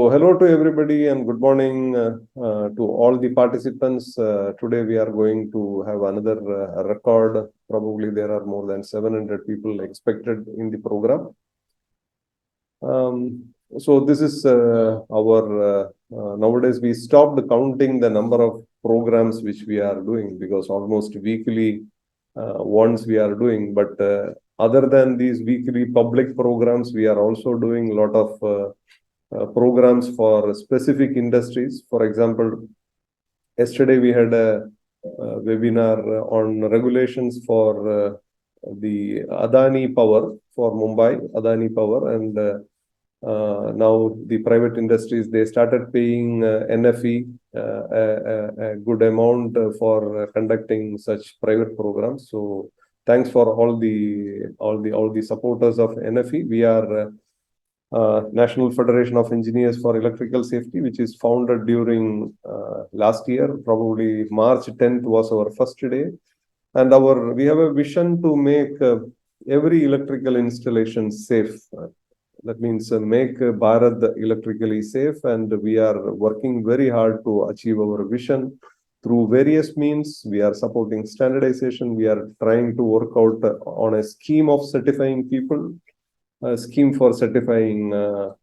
So hello to everybody and good morning to all the participants. Today we are going to have another record. Probably there are more than 700 people expected in the program. So this is our nowadays we stopped counting the number of programs which we are doing because almost weekly once we are doing. But other than these weekly public programs, we are also doing a lot of programs for specific industries. For example, yesterday we had a webinar on regulations for the Adani Power for Mumbai, Adani Power, and now the private industries, they started paying NFE a good amount for conducting such private programs. So thanks for all the supporters of NFE. We are National Federation of Engineers for Electrical Safety, which is founded during last year. Probably March 10th was our first day. And we have a vision to make every electrical installation safe. That means make Bharat electrically safe. And we are working very hard to achieve our vision through various means. We are supporting standardization. We are trying to work out on a scheme of certifying people. A scheme for certifying the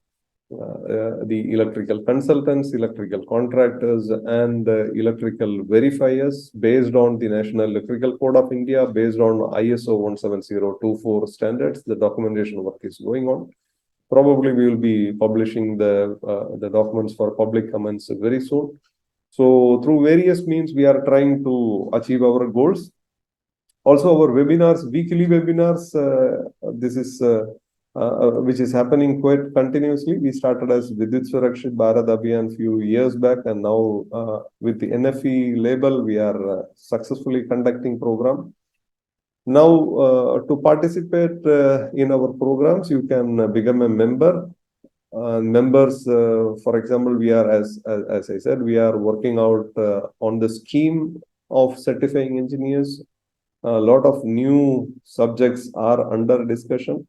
electrical consultants, electrical contractors, and electrical verifiers based on the National Electrical Code of India, based on ISO 17024 standards. The documentation work is going on. Probably we will be publishing the documents for public comments very soon. So through various means, we are trying to achieve our goals. Also, our webinars, weekly webinars, this is which is happening quite continuously. We started as Vidyut Surakshit Bharat Abhiyan few years back, and now with the NFE label, we are successfully conducting program. Now, to participate in our programs, you can become a member. Members, for example, we are, as I said, we are working out on the scheme of certifying engineers. A lot of new subjects are under discussion.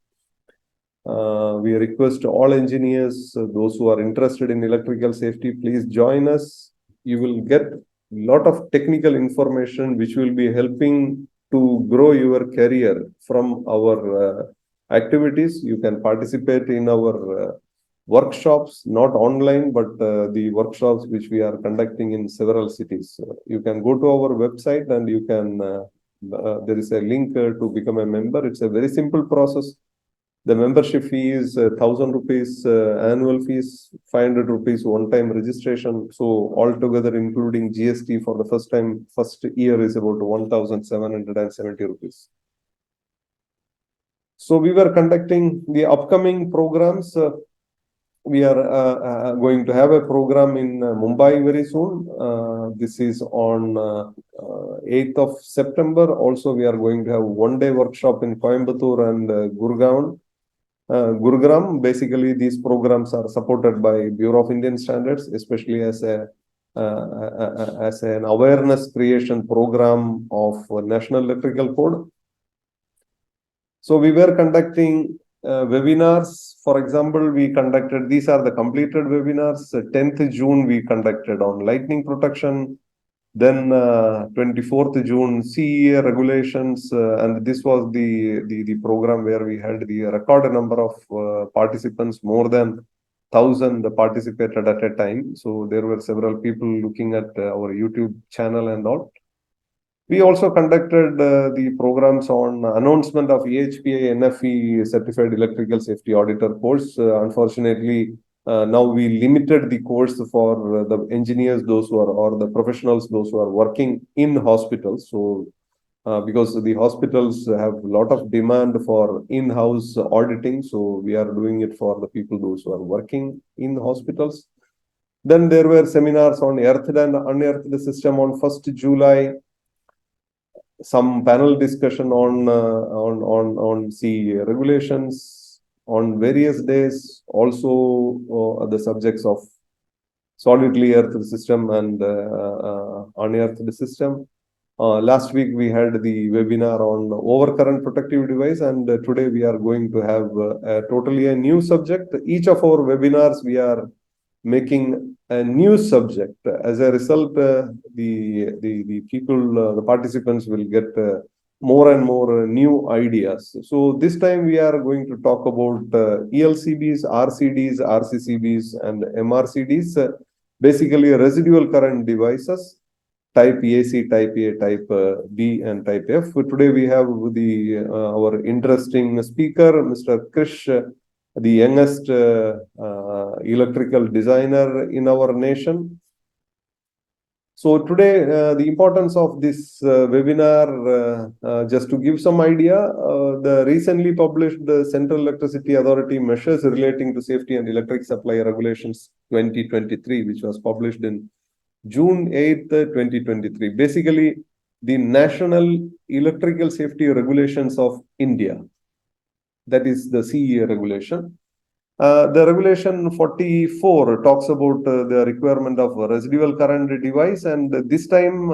We request all engineers, those who are interested in electrical safety, please join us. You will get a lot of technical information which will be helping to grow your career from our activities. You can participate in our workshops, not online, but the workshops which we are conducting in several cities. You can go to our website and you can, there is a link to become a member. It's a very simple process. The membership fee is 1,000 rupees annual fees, 500 rupees one-time registration. So altogether, including GST for the first year is about 1,770 rupees. So we were conducting the upcoming programs. We are going to have a program in Mumbai very soon. This is on 8th of September. Also, we are going to have one-day workshop in Coimbatore and Gurugram. Basically, these programs are supported by Bureau of Indian Standards, especially as an awareness creation program of National Electrical Code. So we were conducting webinars. For example, we conducted, these are the completed webinars. 10th June, we conducted on lightning protection. Then 24th June, CEA regulations, and this was the program where we had the record number of participants, more than 1,000 participated at a time. So there were several people looking at our YouTube channel and all. We also conducted the programs on announcement of EHPA NFE Certified Electrical Safety Auditor course. Unfortunately, now we limited the course for the engineers, those who are, or the professionals, those who are working in hospitals. So, because the hospitals have a lot of demand for in-house auditing, so we are doing it for the people, those who are working in hospitals. Then there were seminars on earthed and unearthed system on 1st July. Some panel discussion on CEA regulations on various days. Also, the subjects of solidly earthed system and unearthed system. Last week we had the webinar on overcurrent protective device, and today we are going to have totally a new subject. Each of our webinars we are making a new subject. As a result, the people, the participants will get more and more new ideas. So this time we are going to talk about ELCBs, RCDs, RCCBs, and MRCDs, basically residual current devices. Type AC, Type A, Type B, and Type F. Today we have our interesting speaker, Mr. Krish, the youngest electrical designer in our nation. So today, the importance of this webinar, just to give some idea, the recently published Central Electricity Authority measures relating to safety and electric supply regulations 2023, which was published in June 8th, 2023. Basically, the National Electrical Safety Regulations of India. That is the CEA regulation. The regulation 44 talks about the requirement of a residual current device, and this time,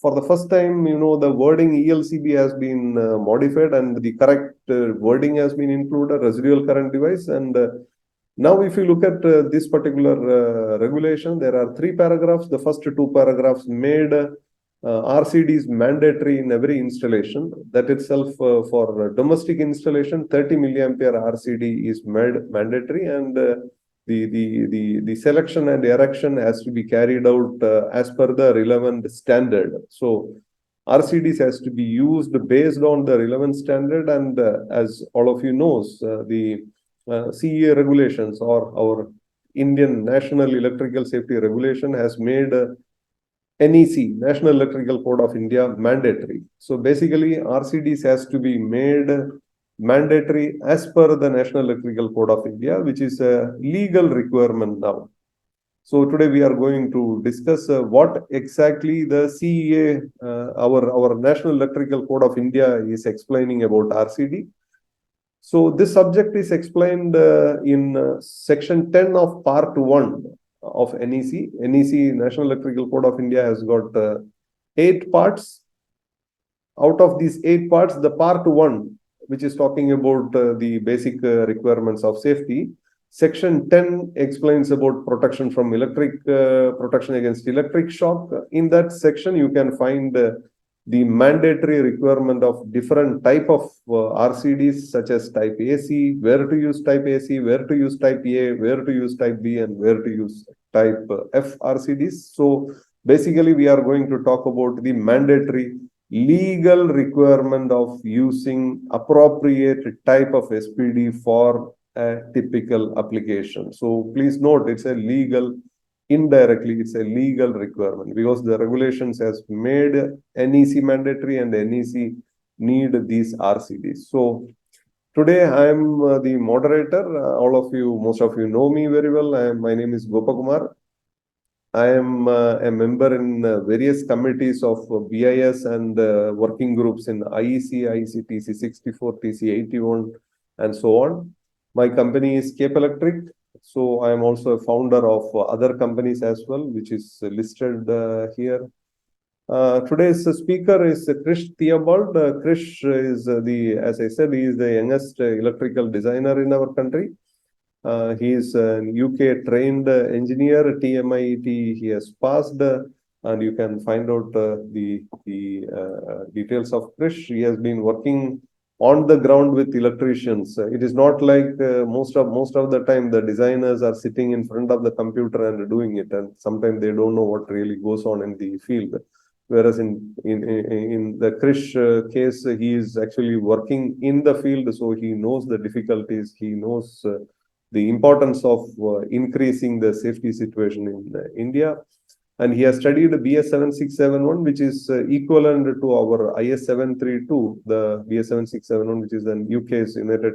for the first time, the wording ELCB has been modified, and the correct wording has been included, residual current device. And now, if you look at this particular regulation, there are 3 paragraphs. The first 2 paragraphs made RCDs mandatory in every installation. That itself, for domestic installation, 30 milliampere RCD is made mandatory, and the selection and erection has to be carried out as per the relevant standard. So RCDs has to be used based on the relevant standard, and as all of you knows, the CEA regulations, or our Indian National Electrical Safety Regulation, has made NEC, National Electrical Code of India, mandatory. So basically, RCDs has to be made mandatory as per the National Electrical Code of India, which is a legal requirement now. So today we are going to discuss what exactly the CEA, our National Electrical Code of India, is explaining about RCD. So this subject is explained in section 10 of part 1 of NEC. NEC, National Electrical Code of India, has got 8 parts. Out of these 8 parts, the part 1, which is talking about the basic requirements of safety, section 10 explains about protection from protection against electric shock. In that section, you can find the mandatory requirement of different type of RCDs, such as Type AC, where to use Type AC, where to use Type A, where to use Type B, and where to use Type F RCDs. So basically, we are going to talk about the mandatory legal requirement of using appropriate type of SPD for a typical application. So please note, it's a legal, indirectly, it's a legal requirement, because the regulations has made NEC mandatory, and NEC need these RCDs. So today I am the moderator. Most of you know me very well. My name is Gopakumar. I am a member in various committees of BIS and working groups in IEC, IEC TC 64, TC 81, and so on. My company is Cape Electric. So I am also a founder of other companies as well, which is listed here. Today's speaker is Krish Theobald. Krish is as I said, he is the youngest electrical designer in our country. He is a UK trained engineer, TMIT. He has passed, and you can find out the details of Krish. He has been working on the ground with electricians. It is not like most of the time the designers are sitting in front of the computer and doing it, and sometimes they don't know what really goes on in the field. Whereas in the Krish case, he is actually working in the field, so he knows the difficulties. He knows the importance of increasing the safety situation in India. And he has studied BS 7671, which is equivalent to our IS 732, the BS 7671, which is the UK's, United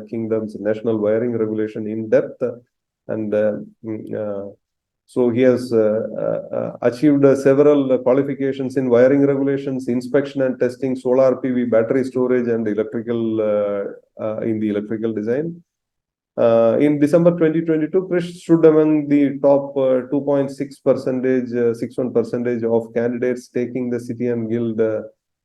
Kingdom's national wiring regulation, in depth. And so he has achieved several qualifications in wiring regulations, inspection and testing, solar PV, battery storage, and electrical in the electrical design. In December 2022, Krish stood among the top 61% of candidates taking the City and Guild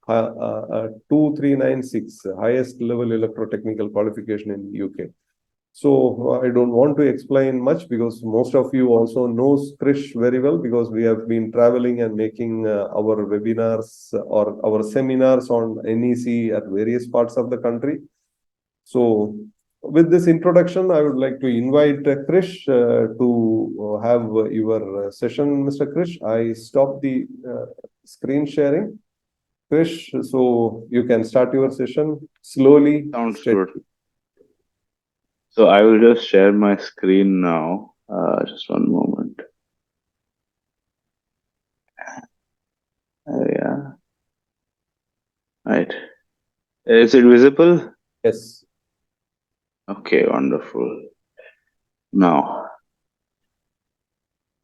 2396, highest level electrotechnical qualification in UK. So I don't want to explain much because most of you also knows Krish very well because we have been traveling and making our webinars or our seminars on NEC at various parts of the country. So with this introduction, I would like to invite Krish to have your session, Mr. Krish. I stop the screen sharing. Krish, so you can start your session slowly. Sounds good. So I will just share my screen now. Just one moment. Yeah. Right. Is it visible? Yes. Okay, wonderful. Now.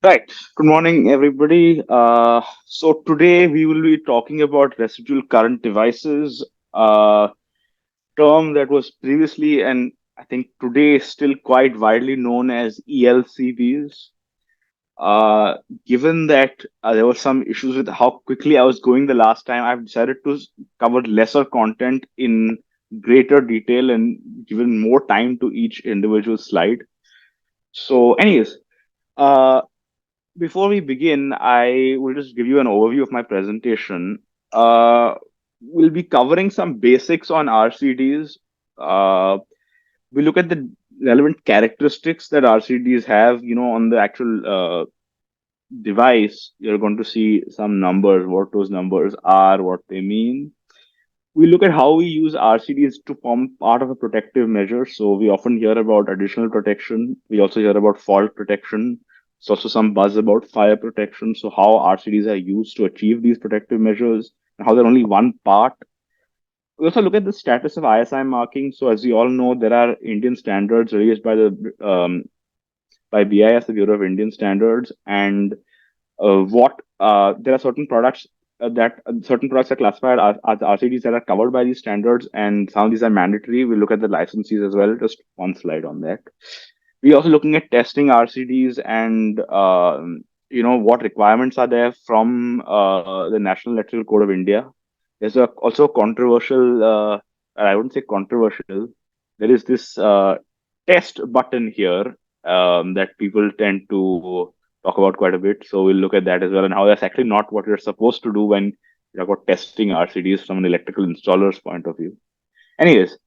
Right. Good morning, everybody. So today we will be talking about residual current devices, term that was previously and I think today is still quite widely known as ELCBs. Uh, Given that there were some issues with how quickly I was going the last time, I've decided to cover lesser content in greater detail and given more time to each individual slide. So, anyways, uh, before we begin, I will just give you an overview of my presentation. We'll be covering some basics on RCDs. We look at the relevant characteristics that RCDs have, on the actual device. You're going to see some numbers, what those numbers are, what they mean. We look at how we use RCDs to form part of a protective measure. So we often hear about additional protection. We also hear about fault protection. There's also some buzz about fire protection. So how RCDs are used to achieve these protective measures and how they're only one part. We also look at the status of ISI marking. So as we all know, there are Indian standards released by the by BIS, the Bureau of Indian Standards, and what there are certain products that certain products are classified as RCDs that are covered by these standards, and some of these are mandatory. We look at the licenses as well. Just one slide on that. We're also looking at testing RCDs and what requirements are there from the National Electrical Code of India. There's also a controversial, I wouldn't say controversial. There is this test button here that people tend to talk about quite a bit. So we'll look at that as well and how that's actually not what you're supposed to do when you talk about testing RCDs from an electrical installer's point of view. Anyways,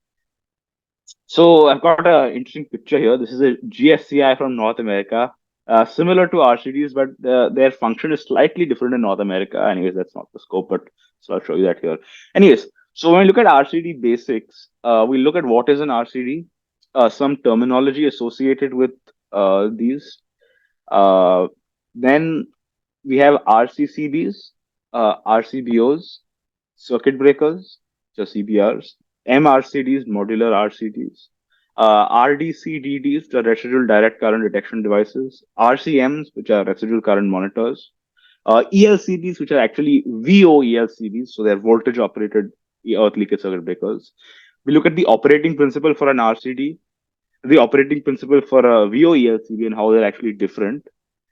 so I've got an interesting picture here. This is a GSCI from North America, similar to RCDs, but their function is slightly different in North America. Anyways, that's not the scope, but so I'll show you that here. Anyways, so when we look at RCD basics, we look at what is an RCD, some terminology associated with these. Then we have RCCBs, RCBOs, circuit breakers, so CBRs, MRCDs, modular RCDs, RDCDDs, the residual direct current detection devices, RCMs, which are residual current monitors, ELCBs, which are actually VOELCBs, so they're voltage operated earth leakage circuit breakers. We look at the operating principle for an RCD, the operating principle for a VOELCB and how they're actually different,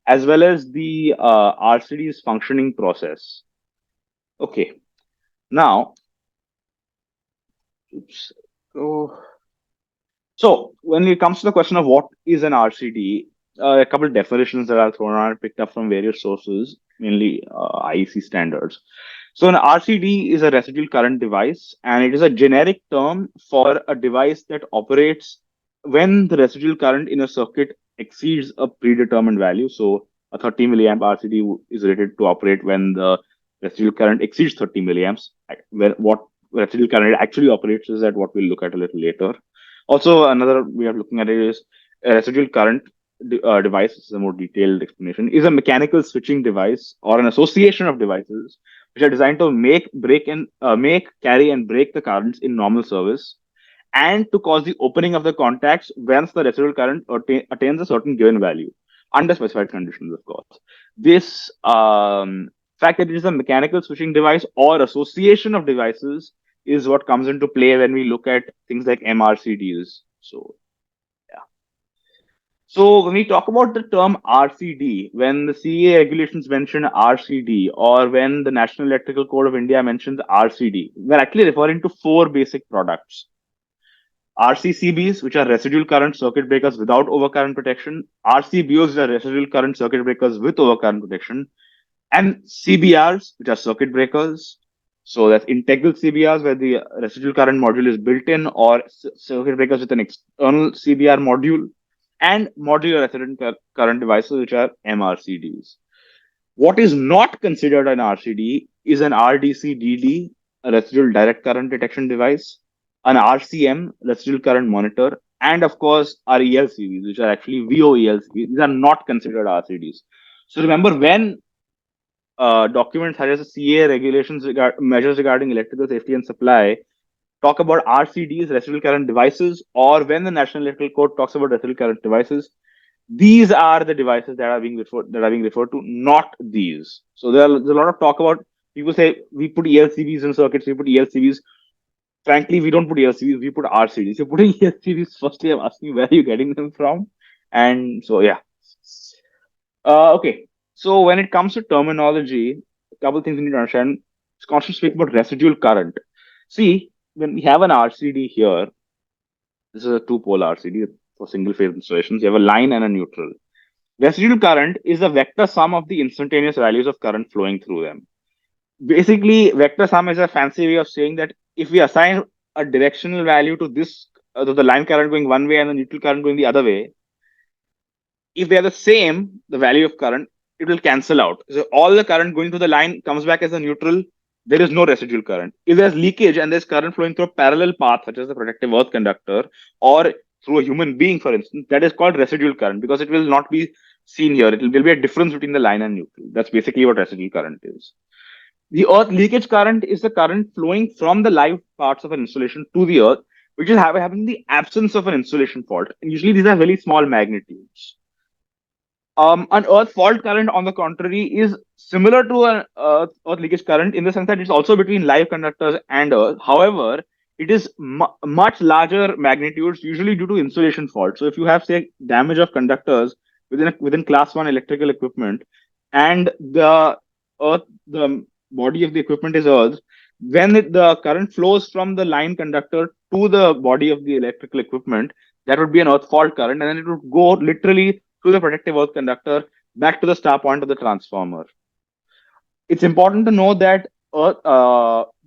as well as the RCD's functioning process. Okay, now, oops. So when it comes to the question of what is an RCD, a couple of definitions that are thrown around picked up from various sources, mainly IEC standards. So an RCD is a residual current device, and it is a generic term for a device that operates when the residual current in a circuit exceeds a predetermined value. So a 30 milliamp RCD is rated to operate when the residual current exceeds 30 milliamps. Where what residual current actually operates is at what we'll look at a little later. Also, another way of looking at it is a residual current device. This is a more detailed explanation. Is a mechanical switching device or an association of devices which are designed to make, carry, and break the currents in normal service, and to cause the opening of the contacts once the residual current attains a certain given value under specified conditions, of course. This fact that it is a mechanical switching device or association of devices is what comes into play when we look at things like MRCDs. So, yeah. So, when we talk about the term RCD, when the CEA regulations mention RCD or when the National Electrical Code of India mentions RCD, we're actually referring to four basic products. RCCBs, which are residual current circuit breakers without overcurrent protection, RCBOs, which are residual current circuit breakers with overcurrent protection, and CBRs, which are circuit breakers. So that's integral CBRs where the residual current module is built in, or circuit breakers with an external CBR module, and modular resident current devices, which are MRCDs. What is not considered an RCD is an RDC-DD, a residual direct current detection device, an RCM, residual current monitor, and of course our ELCBs, which are actually VOELCBs. These are not considered RCDs. So remember, when documents such as CA regulations measures regarding electrical safety and supply talk about RCDs, residual current devices, or when the National Electrical Code talks about residual current devices, these are the devices that are being referred to, not these. So there's a lot of talk about, people say we put ELCBs in circuits, we put ELCBs. Frankly, we don't put ELCBs, we put RCDs. You're putting ELCBs, firstly, I'm asking where are you getting them from? And so, yeah. Okay. So when it comes to terminology, a couple things we need to understand. It's constantly speak about residual current. See, when we have an RCD here, this is a two-pole RCD for single-phase installations. You have a line and a neutral. Residual current is the vector sum of the instantaneous values of current flowing through them. Basically, vector sum is a fancy way of saying that if we assign a directional value to this, to the line current going one way and the neutral current going the other way, if they are the same, the value of current, it will cancel out. So all the current going to the line comes back as a neutral. There is no residual current. If there's leakage and there's current flowing through a parallel path, such as the protective earth conductor, or through a human being, for instance, that is called residual current because it will not be seen here. It will be a difference between the line and neutral. That's basically what residual current is. The earth leakage current is the current flowing from the live parts of an installation to the earth, which is happening in the absence of an installation fault. And usually these are very small magnitudes. An earth fault current, on the contrary, is similar to an earth leakage current in the sense that it's also between live conductors and earth. However, it is much larger magnitudes, usually due to insulation fault. So if you have, say, damage of conductors within class 1 electrical equipment, and the body of the equipment is earth, when the current flows from the line conductor to the body of the electrical equipment, that would be an earth fault current, and then it would go literally through the protective earth conductor back to the star point of the transformer. It's important to know that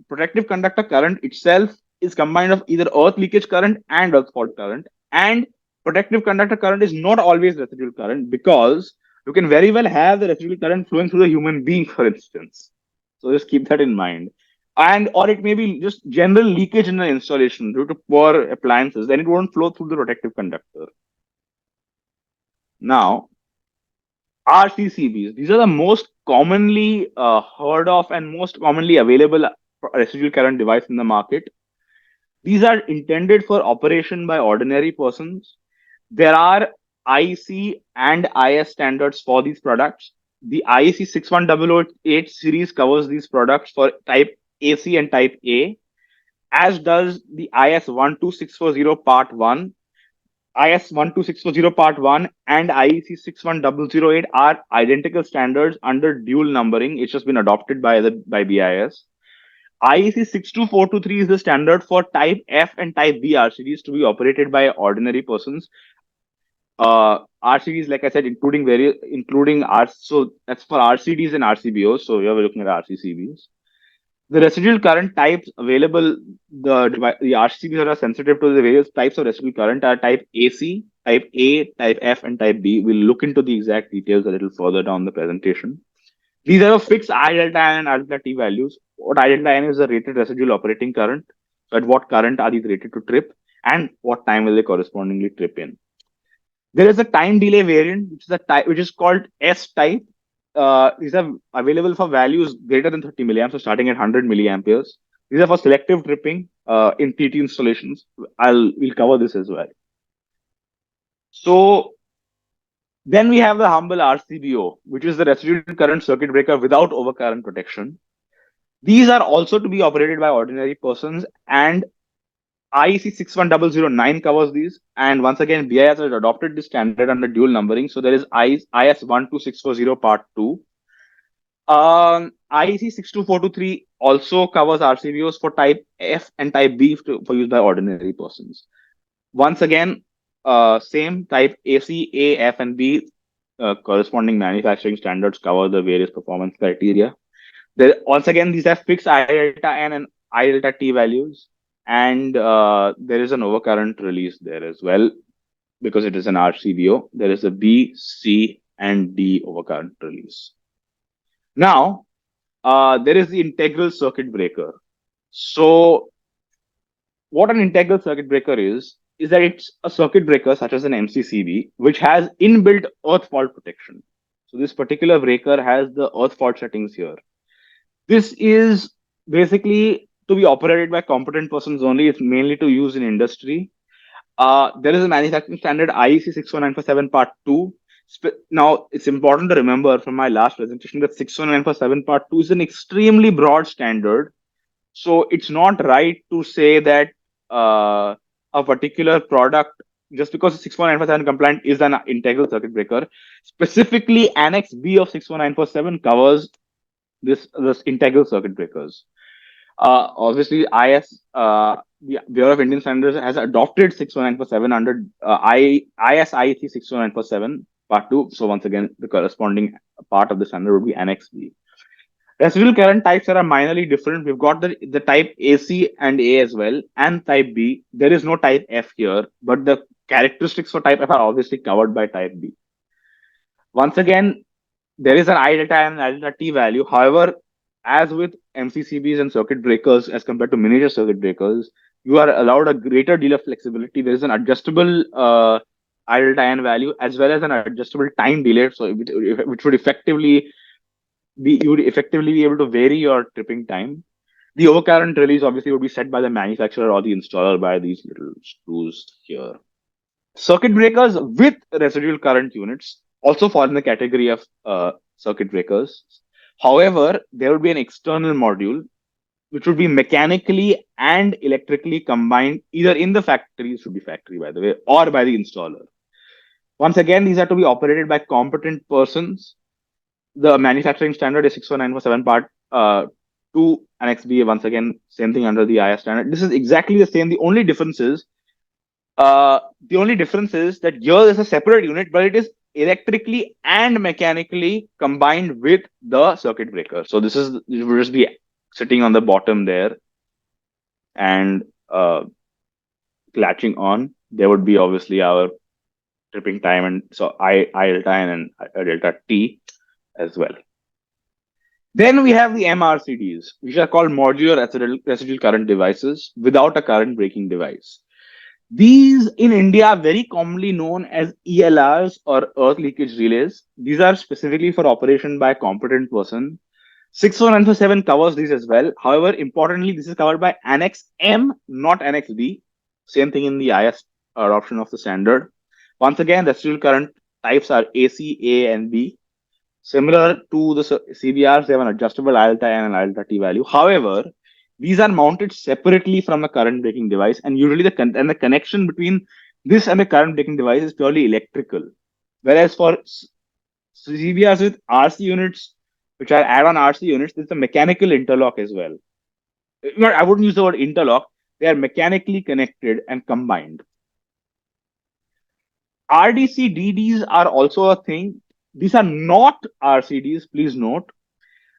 protective conductor current itself is combined of either earth leakage current and earth fault current. And protective conductor current is not always residual current, because you can very well have the residual current flowing through the human being, for instance. So just keep that in mind. And or it may be just general leakage in the installation due to poor appliances, then it won't flow through the protective conductor. Now, RCCBs, these are the most commonly heard of and most commonly available residual current device in the market. These are intended for operation by ordinary persons. There are IEC and IS standards for these products. The IEC 61008 series covers these products for type AC and type A, as does the IS 12640 part 1. IS 12640 Part 1 and IEC 61008 are identical standards under dual numbering. It's just been adopted by BIS. IEC 62423 is the standard for Type F and Type B RCDs to be operated by ordinary persons. RCDs, like I said, so that's for RCDs and RCBOs. So we are looking at RCCBs. The residual current types available, the RCBs that are sensitive to the various types of residual current are type AC, type A, type F, and type B. We'll look into the exact details a little further down the presentation. These are fixed I delta N and I delta T values. What I delta N is the rated residual operating current. So at what current are these rated to trip, and what time will they correspondingly trip in? There is a time delay variant, which is called S type. These are available for values greater than 30 milliamps, so starting at 100 milliamperes. These are for selective tripping in TT installations. We'll cover this as well. So then we have the humble RCBO, which is the residual current circuit breaker without overcurrent protection. These are also to be operated by ordinary persons, and IEC 61009 covers these. And once again, BIS has adopted this standard under dual numbering. So there is IS 12640 Part 2. IEC 62423 also covers RCBOs for Type F and Type B for use by ordinary persons. Once again, same type AC, A, F, and B corresponding manufacturing standards cover the various performance criteria. There, once again, these have fixed I delta N and I delta T values, and there is an overcurrent release there as well because it is an RCBO. There is a B, C, and D overcurrent release. Now, there is the integral circuit breaker. So, what an integral circuit breaker is that it's a circuit breaker such as an MCCB, which has inbuilt earth fault protection. So, this particular breaker has the earth fault settings here. This is basically to be operated by competent persons only. It's mainly to use in industry. There is a manufacturing standard IEC 61947 Part 2. Now, it's important to remember from my last presentation that 61947 Part 2 is an extremely broad standard. So, it's not right to say that a particular product, just because 61947 compliant is an integral circuit breaker, specifically Annex B of 61947 covers this integral circuit breakers. Obviously, the Bureau of Indian Standards has adopted 61947 under IS IEC 61947 Part 2. So once again, the corresponding part of the standard would be Annex B. Residual current types are minorly different. We've got the type AC and A as well, and type B. There is no type F here, but the characteristics for type F are obviously covered by type B. Once again, there is an I delta and I delta T value. However, as with MCCBs and circuit breakers, as compared to miniature circuit breakers, you are allowed a greater deal of flexibility. There is an adjustable I delta N value as well as an adjustable time delay, so which would effectively you would effectively be able to vary your tripping time. The overcurrent release obviously would be set by the manufacturer or the installer by these little screws here. Circuit breakers with residual current units also fall in the category of circuit breakers. However, there would be an external module which would be mechanically and electrically combined either in the factory, should be factory by the way, or by the installer. Once again, these are to be operated by competent persons. The manufacturing standard is 61947 Part 2 Annex B. Once again, same thing under the IS standard. This is exactly the same. The only difference is that here is a separate unit, but it is electrically and mechanically combined with the circuit breaker. So this will just be sitting on the bottom there and latching on. There would be obviously our tripping time, and so I delta N and I delta T as well. Then we have the MRCDs, which are called modular residual current devices without a current breaking device. These in India are very commonly known as ELRs or earth leakage relays. These are specifically for operation by a competent person. 61947 covers these as well. However, importantly, this is covered by Annex M, not Annex B. Same thing in the IS adoption of the standard. Once again, residual current types are AC, A, and B. Similar to the CBRs, they have an adjustable I delta N and I delta T value. However, these are mounted separately from the current breaking device, and usually the connection between this and the current breaking device is purely electrical. Whereas for CBRs with RC units, which are add-on RC units, there's a mechanical interlock as well. I wouldn't use the word interlock. They are mechanically connected and combined. RDC DDs are also a thing. These are not RCDs, please note.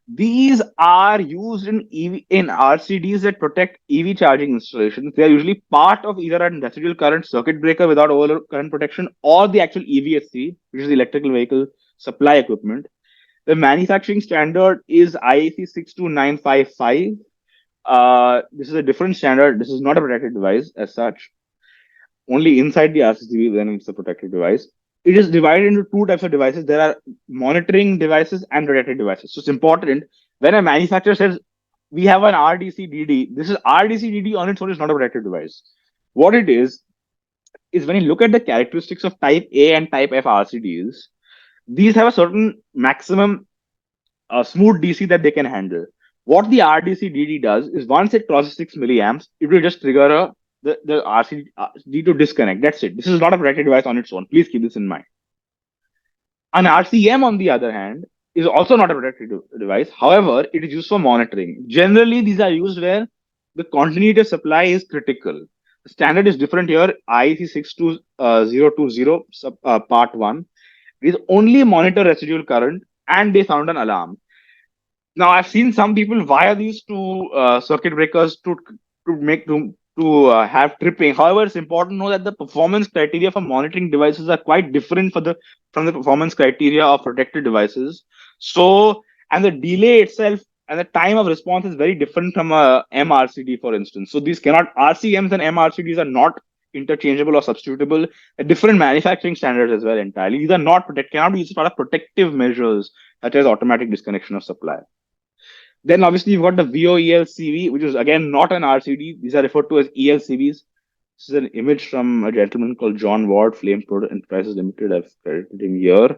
These are used in RCDs that protect EV charging installations. They are usually part of either a residual current circuit breaker without overload current protection or the actual EVSC, which is the electrical vehicle supply equipment. The manufacturing standard is IEC 62955. This is a different standard. This is not a protected device as such. Only inside the RCCB, then it's a protected device. It is divided into two types of devices. There are monitoring devices and protected devices. So it's important when a manufacturer says we have an RDC DD, this is RDC DD on its own is not a protected device. What it is when you look at the characteristics of type A and type F RCDs, these have a certain maximum smooth DC that they can handle. What the RDC DD does is once it crosses 6 milliamps, it will just trigger the RCD to disconnect. That's it. This is not a protected device on its own. Please keep this in mind. An RCM, on the other hand, is also not a protected device. However, it is used for monitoring. Generally, these are used where the continuity of supply is critical. standard is different here. IEC 62020 part 1 is only monitor residual current and they sound an alarm. Now I've seen some people wire these two circuit breakers to have tripping. However, it's important to know that the performance criteria for monitoring devices are quite different from the performance criteria of protected devices. So, and the delay itself and the time of response is very different from a MRCD, for instance. So these cannot RCMs and MRCDs are not interchangeable or substitutable. Different manufacturing standards as well entirely. These are not cannot be used as part of protective measures such as automatic disconnection of supply. Then obviously you've got the VOELCV, which is again not an RCD. These are referred to as ELCBs. This is an image from a gentleman called John Ward, Flame Product Enterprises Limited. I've credited him here.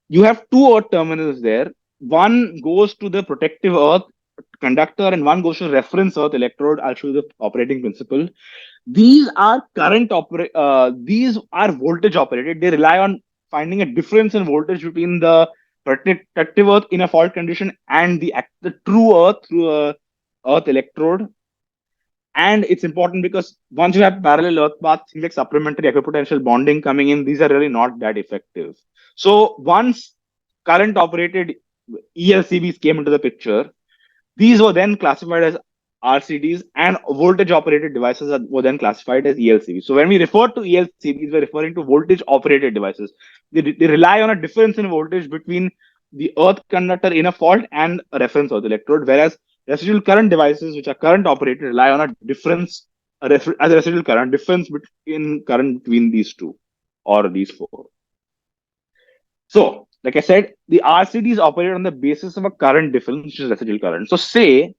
You have two earth terminals there. One goes to the protective earth conductor and one goes to reference earth electrode. I'll show you the operating principle. These are these are voltage operated. They rely on finding a difference in voltage between the protective earth in a fault condition and the true earth through a earth electrode. And it's important because once you have parallel earth paths, things like supplementary equipotential bonding coming in, these are really not that effective. So once current operated ELCBs came into the picture, these were then classified as RCDs and voltage operated devices were then classified as ELCBs. So when we refer to ELCBs, we're referring to voltage operated devices. They rely on a difference in voltage between the earth conductor in a fault and a reference earth electrode, whereas residual current devices, which are current operated, rely on a difference, as a residual current, difference in current between these two or these four. So, like I said, the RCDs operate on the basis of a current difference, which is residual current. So, say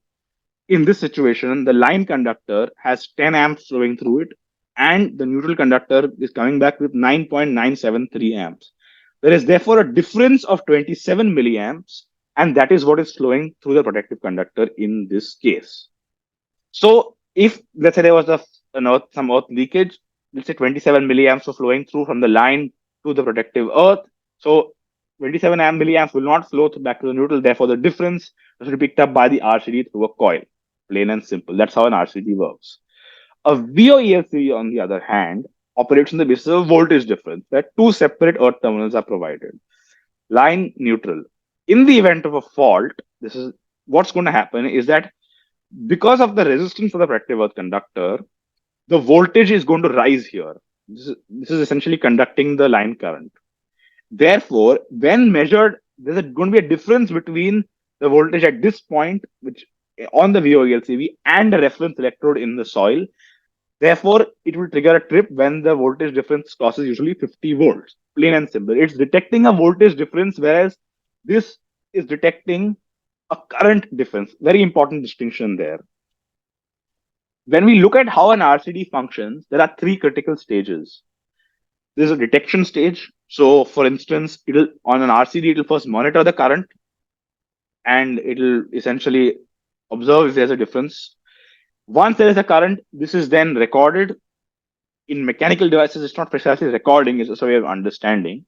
in this situation, the line conductor has 10 amps flowing through it, and the neutral conductor is coming back with 9.973 amps. There is therefore a difference of 27 milliamps, and that is what is flowing through the protective conductor in this case. So, if let's say there was some earth leakage, let's say 27 milliamps were flowing through from the line to the protective earth. So 27 milliamps will not flow back to the neutral. Therefore, the difference will be picked up by the RCD through a coil. Plain and simple. That's how an RCD works. A VOELCV, on the other hand, operates on the basis of voltage difference, where two separate earth terminals are provided. Line, neutral. In the event of a fault, this is what's going to happen is that because of the resistance of the protective earth conductor, the voltage is going to rise here. This is essentially conducting the line current. Therefore, when measured, there's going to be a difference between the voltage at this point, which on the VOELCV, and the reference electrode in the soil. Therefore, it will trigger a trip when the voltage difference crosses usually 50 volts. Plain and simple. It's detecting a voltage difference, whereas this is detecting a current difference. Very important distinction there. When we look at how an RCD functions, there are three critical stages. There's a detection stage. So, for instance, on an RCD, it'll first monitor the current and it'll essentially observe if there's a difference. Once there is a current, this is then recorded. In mechanical devices, it's not precisely recording, it's just a way of understanding.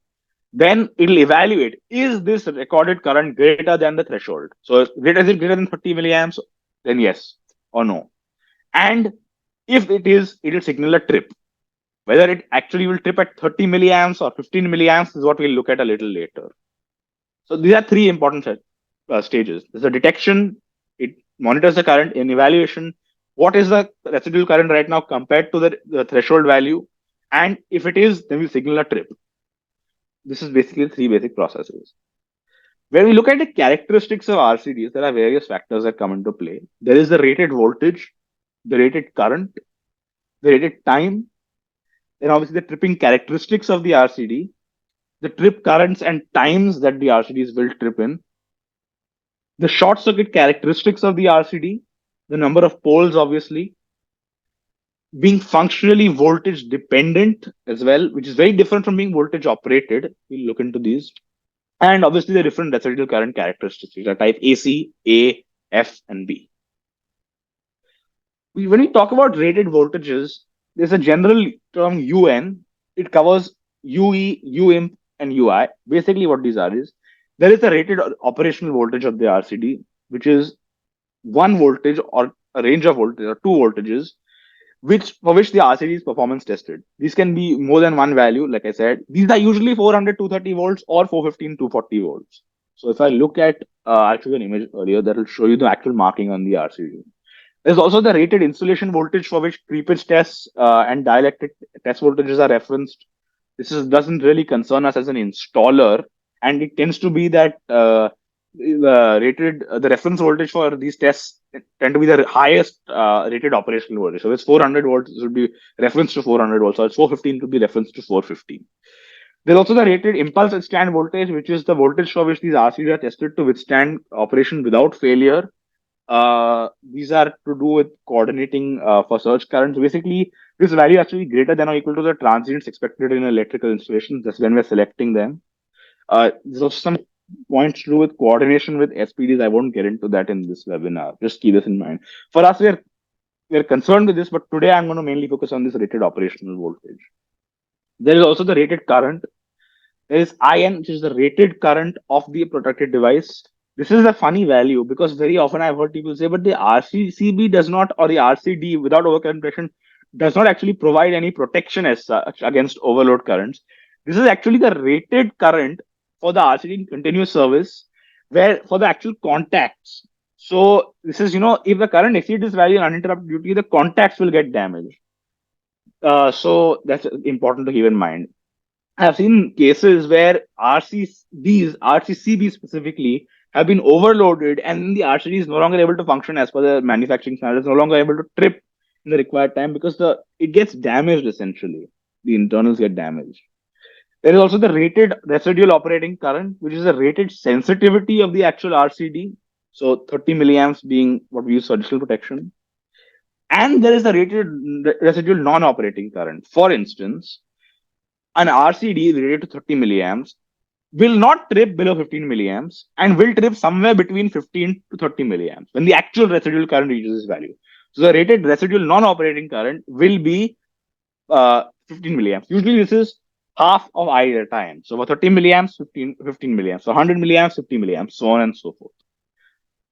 Then it'll evaluate, is this recorded current greater than the threshold? So, is it greater than 30 milliamps? Then yes or no. And if it is, it'll signal a trip. Whether it actually will trip at 30 milliamps or 15 milliamps is what we'll look at a little later. So these are three important stages. There's a detection, it monitors the current. In evaluation, what is the residual current right now compared to the threshold value? And if it is, then we signal a trip. This is basically three basic processes. When we look at the characteristics of RCDs, there are various factors that come into play. There is the rated voltage, the rated current, the rated time, then obviously the tripping characteristics of the RCD, the trip currents and times that the RCDs will trip in, the short circuit characteristics of the RCD, the number of poles, obviously, being functionally voltage dependent as well, which is very different from being voltage operated. We'll look into these. And obviously the different residual current characteristics, which are type AC, A, F, and B. When we talk about rated voltages, there's a general term UN. It covers UE, UIMP, and UI. Basically, what these are is there is a rated operational voltage of the RCD, which is one voltage or a range of voltage or two voltages, for which the RCD is performance tested. These can be more than one value, like I said. These are usually 400 230 volts or 415 240 volts. So if I look at, I'll show you an image earlier that will show you the actual marking on the RCD. There's also the rated insulation voltage for which creepage tests and dielectric test voltages are referenced. Doesn't really concern us as an installer, and it tends to be that the reference voltage for these tests tend to be the highest rated operational voltage. So it's 400 volts, it would be reference to 400 volts, or it's 415 to be reference to 415. There's also the rated impulse withstand voltage, which is the voltage for which these RCDs are tested to withstand operation without failure. These are to do with coordinating for surge currents. Basically, this value has to be greater than or equal to the transients expected in electrical installations. That's when we're selecting them. There's also some points to do with coordination with SPDs. I won't get into that in this webinar. Just keep this in mind. For us, we're concerned with this, but today I'm going to mainly focus on this rated operational voltage. There is also the rated current. There is IN, which is the rated current of the protected device. This is a funny value because very often I've heard people say, but the RCCB does not, or the RCD without overcurrent protection does not actually provide any protection as such against overload currents. This is actually the rated current for the RCD in continuous service, where for the actual contacts. So this is, if the current exceeds this value in uninterrupted duty, the contacts will get damaged. So that's important to keep in mind. I've seen cases where RCCBs specifically, have been overloaded, and the RCD is no longer able to function as per the manufacturing standards, no longer able to trip in the required time because it gets damaged essentially. The internals get damaged. There is also the rated residual operating current, which is the rated sensitivity of the actual RCD. So 30 milliamps being what we use for additional protection. And there is the rated residual non-operating current. For instance, an RCD rated to 30 milliamps will not trip below 15 milliamps and will trip somewhere between 15 to 30 milliamps when the actual residual current reaches this value. So the rated residual non-operating current will be 15 milliamps. Usually this is half of I at a time. So for 30 milliamps, 15 milliamps. So 100 milliamps, 50 milliamps, so on and so forth.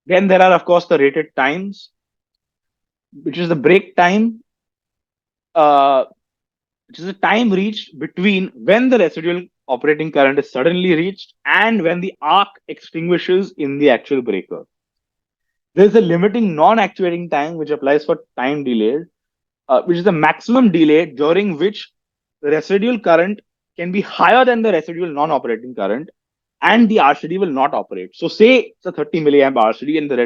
Then there are, of course, the rated times, which is the break time, which is the time reached between when the residual operating current is suddenly reached and when the arc extinguishes in the actual breaker. There is a limiting non-actuating time which applies for time delayed, which is the maximum delay during which the residual current can be higher than the residual non-operating current and the RCD will not operate. So say it's a 30 milliamp RCD and the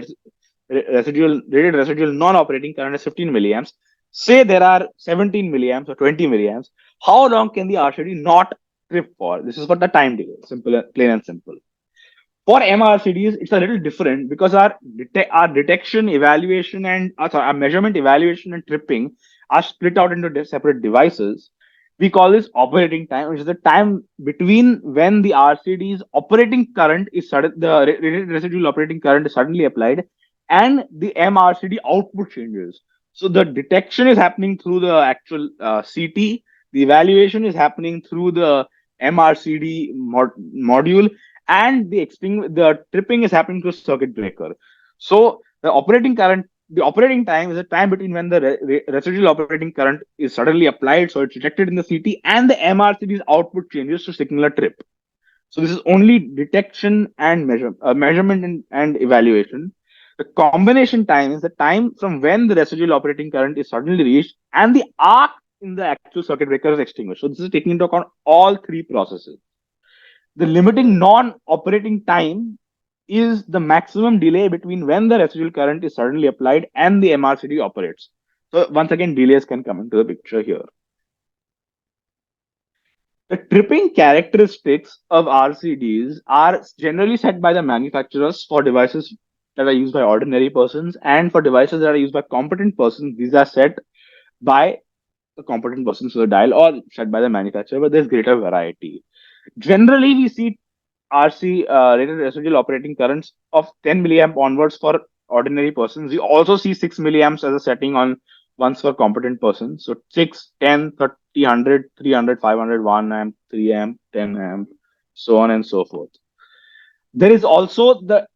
rated residual non-operating current is 15 milliamps. Say there are 17 milliamps or 20 milliamps. How long can the RCD not trip for? This is for the time delay, simple, plain and simple. For MRCDs, it's a little different because our detection, evaluation, and our measurement, evaluation, and tripping are split out into separate devices. We call this operating time, which is the time between when the RCD's operating current is the residual operating current is suddenly applied, and the MRCD output changes. So the detection is happening through the actual CT. The evaluation is happening through the MRCD module, and the tripping is happening through circuit breaker. So the operating time is the time between when the residual operating current is suddenly applied, so it's detected in the CT, and the MRCD's output changes to signal a trip. So this is only detection and measurement and evaluation. The combination time is the time from when the residual operating current is suddenly reached and the arc in the actual circuit breaker is extinguished. So this is taking into account all three processes. The limiting non-operating time is the maximum delay between when the residual current is suddenly applied and the MRCD operates. So once again, delays can come into the picture here. The tripping characteristics of RCDs are generally set by the manufacturers for devices that are used by ordinary persons, and for devices that are used by competent persons, these are set by the competent persons to the dial or set by the manufacturer, but there's greater variety. Generally, we see rated residual operating currents of 10 milliamp onwards for ordinary persons. We also see 6 milliamps as a setting on ones for competent persons. So 6, 10, 30, 100, 300, 500, 1 amp, 3 amp, 10 amp, so on and so forth. There is also the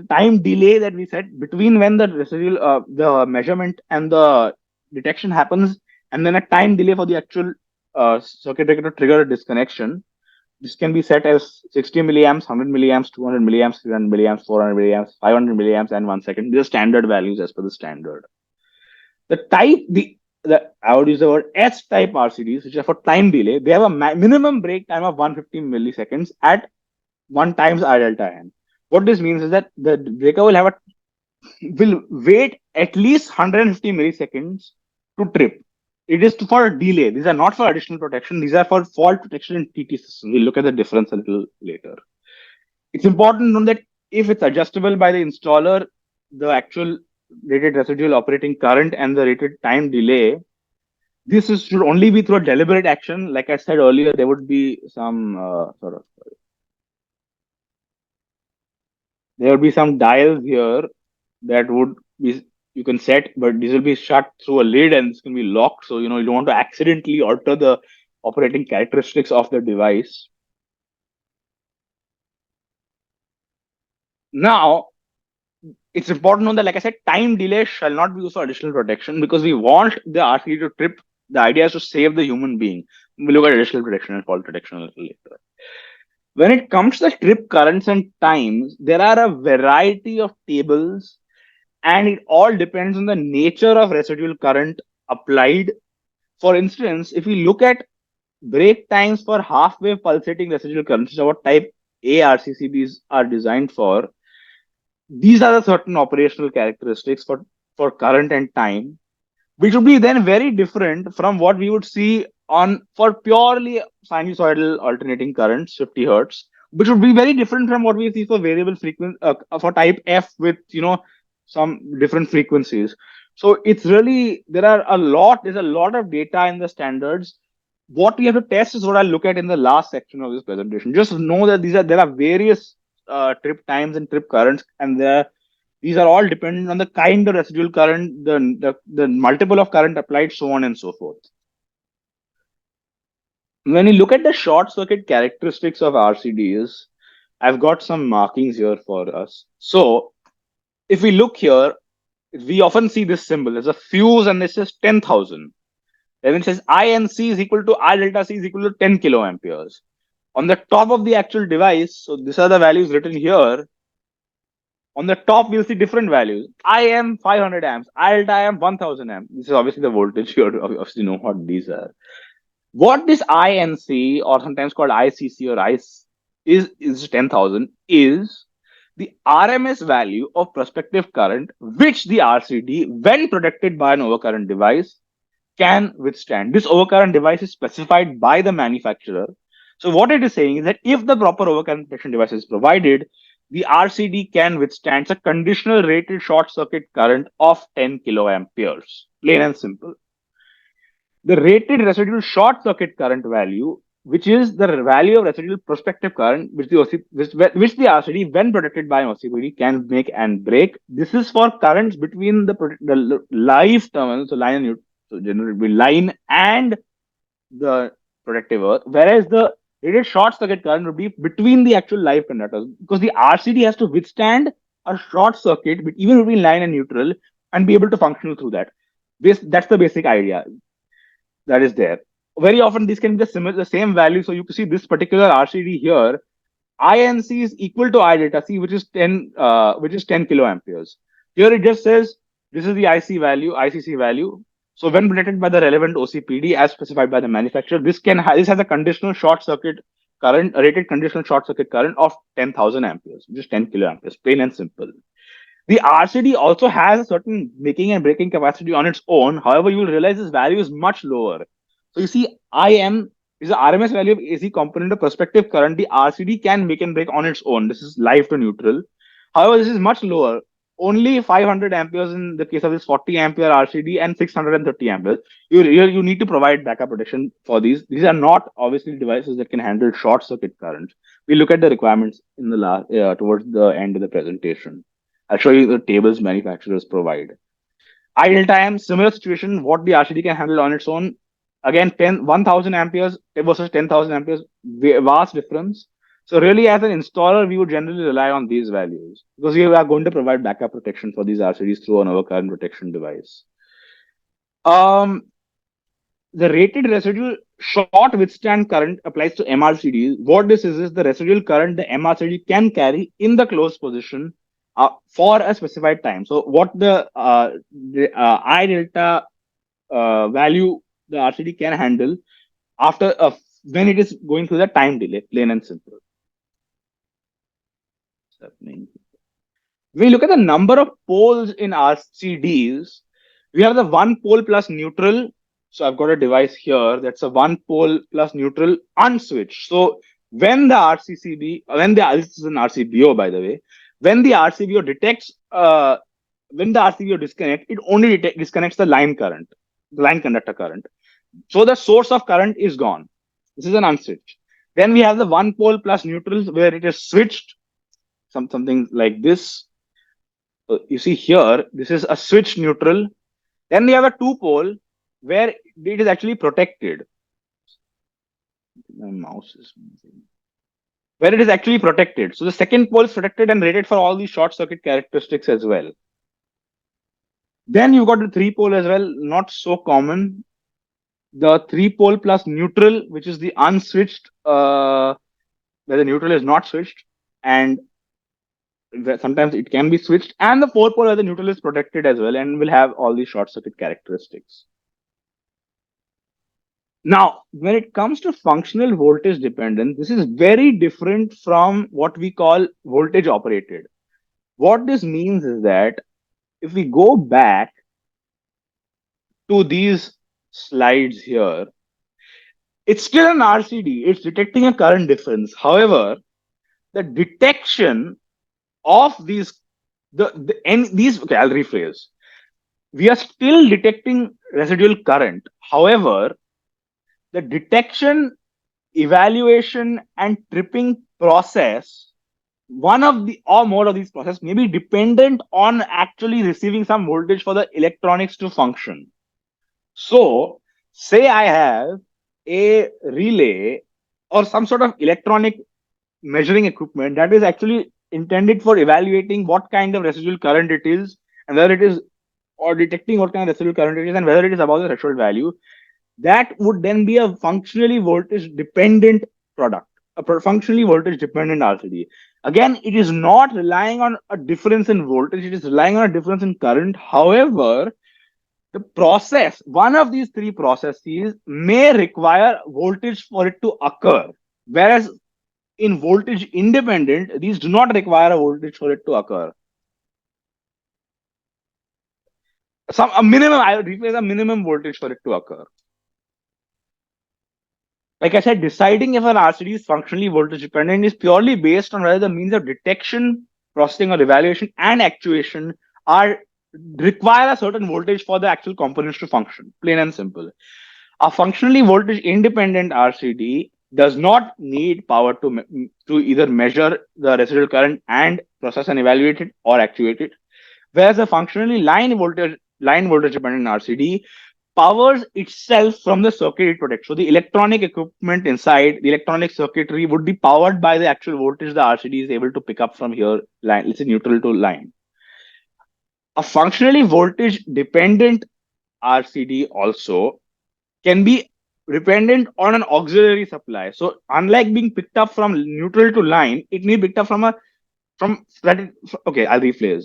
time delay that we set between when the residual, the measurement and the detection happens and then a time delay for the actual circuit breaker to trigger a disconnection. This can be set as 60 milliamps, 100 milliamps, 200 milliamps, 300 milliamps, 400 milliamps, 500 milliamps, and 1 second. These are standard values as per the standard. The I would use the word S type RCDs, which are for time delay. They have a minimum break time of 150 milliseconds at 1 times R delta N. What this means is that the breaker will wait at least 150 milliseconds to trip. It is for delay. These are not for additional protection. These are for fault protection in TT systems. We'll look at the difference a little later. It's important to know that if it's adjustable by the installer, the actual rated residual operating current and the rated time delay, should only be through a deliberate action. Like I said earlier, there would be some dials here that would be you can set, but this will be shut through a lid and it's going to be locked. So you don't want to accidentally alter the operating characteristics of the device. Now, it's important to know that, like I said, time delay shall not be used for additional protection because we want the RCD to trip. The idea is to save the human being. We'll look at additional protection and fault protection a little later. When it comes to the trip currents and times, there are a variety of tables, and it all depends on the nature of residual current applied. For instance, if we look at break times for half-wave pulsating residual currents, which are what type A RCCBs are designed for, these are the certain operational characteristics for current and time, which would be then very different from what we would see for purely sinusoidal alternating currents, 50 hertz, which would be very different from what we see for variable frequency for type F with some different frequencies. So it's really there's a lot of data in the standards. What we have to test is what I'll look at in the last section of this presentation. Just know that there are various trip times and trip currents, and these are all dependent on the kind of residual current, the multiple of current applied, so on and so forth. When you look at the short circuit characteristics of RCDs, I've got some markings here for us. So if we look here, we often see this symbol. There's a fuse and this is 10,000. Then it says INC is equal to I delta C is equal to 10 kiloamperes. On the top of the actual device, so these are the values written here. On the top, we'll see different values. I am 500 amps, I delta I am 1000 amps. This is obviously the voltage. You obviously know what these are. What this INC, or sometimes called ICC or ICE, is 10,000, is the RMS value of prospective current which the RCD, when protected by an overcurrent device, can withstand. This overcurrent device is specified by the manufacturer. So what it is saying is that if the proper overcurrent protection device is provided, the RCD can withstand a conditional rated short circuit current of 10 kiloamperes. Plain and simple. The rated residual short circuit current value, which is the value of residual prospective current which the RCD, when protected by an OCPD, can make and break. This is for currents between the live terminals, so generally line and the protective earth, whereas the rated short circuit current would be between the actual live conductors, because the RCD has to withstand a short circuit even between line and neutral and be able to function through that. That's the basic idea that is there. Very often these can be the same value. So you can see this particular RCD here, INC is equal to I delta C, which is 10 kiloamperes. Here it just says this is the ICC value. So when protected by the relevant OCPD as specified by the manufacturer, this has a conditional short circuit current, a rated conditional short circuit current of 10,000 amperes, which is 10 kiloamperes, plain and simple. The RCD also has a certain making and breaking capacity on its own. However, you will realize this value is much lower. So you see, IM is the RMS value of AC component of prospective current. The RCD can make and break on its own. This is live to neutral. However, this is much lower. Only 500 amperes in the case of this 40 ampere RCD and 630 amperes. You need to provide backup protection for these. These are not obviously devices that can handle short circuit current. We look at the requirements in the towards the end of the presentation. I'll show you the tables manufacturers provide. I delta M, similar situation, what the RCD can handle on its own. Again, 1,000 amperes versus 10,000 amperes, vast difference. So really, as an installer, we would generally rely on these values because we are going to provide backup protection for these RCDs through an overcurrent protection device. The rated residual short withstand current applies to MRCD. What this is the residual current the MRCD can carry in the closed position for a specified time. So what the I delta value the RCD can handle after when it is going through the time delay, plain and simple. When we look at the number of poles in RCDs, we have the one pole plus neutral. So I've got a device here that's a one pole plus neutral unswitched. So when the RCCB, this is an RCBO by the way, when the RCBO detects, when the RCBO disconnects, it only disconnects the line current, the line conductor current. So the source of current is gone. This is an unswitched. Then we have the one pole plus neutral where it is switched, something like this. You see here, this is a switch neutral. Then we have a two pole where it is actually protected. My mouse is moving. Where it is actually protected. So the second pole is protected and rated for all these short circuit characteristics as well. Then you've got the three pole as well, not so common. The three pole plus neutral, which is the unswitched, where the neutral is not switched, and sometimes it can be switched, and the four pole where the neutral is protected as well and will have all these short circuit characteristics. Now, when it comes to functional voltage dependent, this is very different from what we call voltage operated. What this means is that if we go back to these slides here, it's still an RCD. It's detecting a current difference. However, the detection of these, okay, I'll rephrase. We are still detecting residual current. However, the detection, evaluation, and tripping process, one of the or more of these processes may be dependent on actually receiving some voltage for the electronics to function. So, say I have a relay or some sort of electronic measuring equipment that is actually intended for evaluating what kind of residual current it is and whether it is, or detecting what kind of residual current it is and whether it is above the threshold value. That would then be a functionally voltage dependent product, a functionally voltage dependent RCD. Again, it is not relying on a difference in voltage, it is relying on a difference in current. However, the process, one of these three processes may require voltage for it to occur, whereas in voltage independent, these do not require a voltage for it to occur. A minimum, I would replace a minimum voltage for it to occur. Like I said, deciding if an RCD is functionally voltage dependent is purely based on whether the means of detection, processing, or evaluation and actuation require a certain voltage for the actual components to function. Plain and simple. A functionally voltage independent RCD does not need power to either measure the residual current and process and evaluate it or actuate it. Whereas a functionally line voltage dependent RCD powers itself from the circuit it protects. So the electronic equipment inside the electronic circuitry would be powered by the actual voltage the RCD is able to pick up from here, let's say neutral to line. A functionally voltage dependent RCD also can be dependent on an auxiliary supply. So unlike being picked up from neutral to line, it may be picked up okay, I'll rephrase.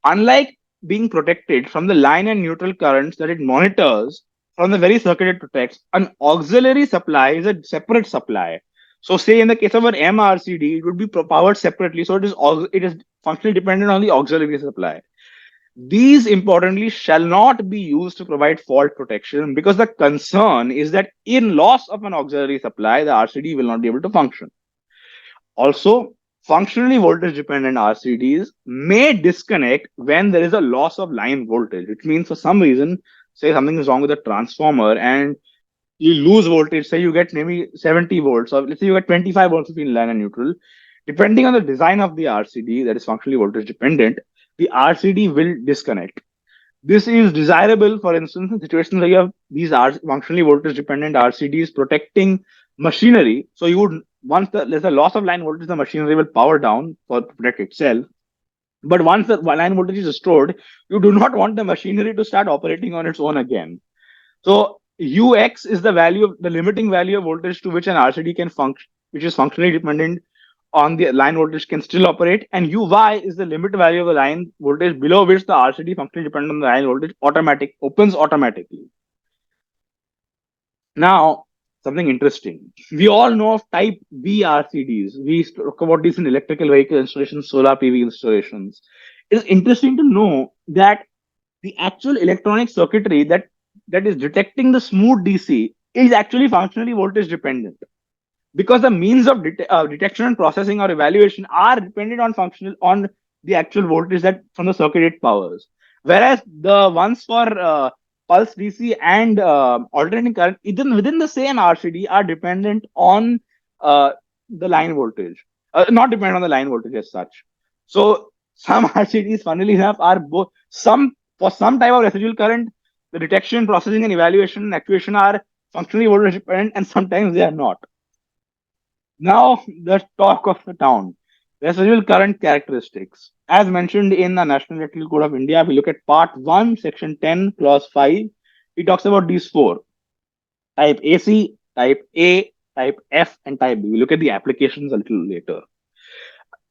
Unlike being protected from the line and neutral currents that it monitors from the very circuit it protects, an auxiliary supply is a separate supply. So say in the case of an MRCD, it would be powered separately. So it is functionally dependent on the auxiliary supply. These importantly shall not be used to provide fault protection because the concern is that in loss of an auxiliary supply, the RCD will not be able to function. Also, functionally voltage dependent RCDs may disconnect when there is a loss of line voltage, which means for some reason, say something is wrong with the transformer and you lose voltage, say you get maybe 70 volts, or let's say you get 25 volts between line and neutral. Depending on the design of the RCD that is functionally voltage dependent, the RCD will disconnect. This is desirable, for instance, in situations where you have these functionally voltage dependent RCDs protecting machinery. So you would, once there's a loss of line voltage, the machinery will power down to protect itself. But once the line voltage is restored, you do not want the machinery to start operating on its own again. So Ux is the value of the limiting value of voltage to which an RCD can function, which is functionally dependent on the line voltage can still operate, and Uy is the limit value of the line voltage below which the RCD functionally dependent on the line voltage opens automatically. Now, something interesting. We all know of type B RCDs. We talk about these in electrical vehicle installations, solar PV installations. It is interesting to know that the actual electronic circuitry that is detecting the smooth DC is actually functionally voltage dependent, because the means of detection and processing or evaluation are dependent on functional on the actual voltage that from the circuit it powers, whereas the ones for pulse DC and alternating current even within the same RCD are dependent on the line voltage, not dependent on the line voltage as such. So some RCDs, funnily enough, are both some for some type of residual current, the detection, processing, and evaluation and actuation are functionally voltage dependent, and sometimes they are not. Now, the talk of the town. Residual current characteristics. As mentioned in the National Electrical Code of India, we look at Part 1, Section 10, Clause 5. It talks about these four: Type AC, Type A, Type F, and Type B. We look at the applications a little later.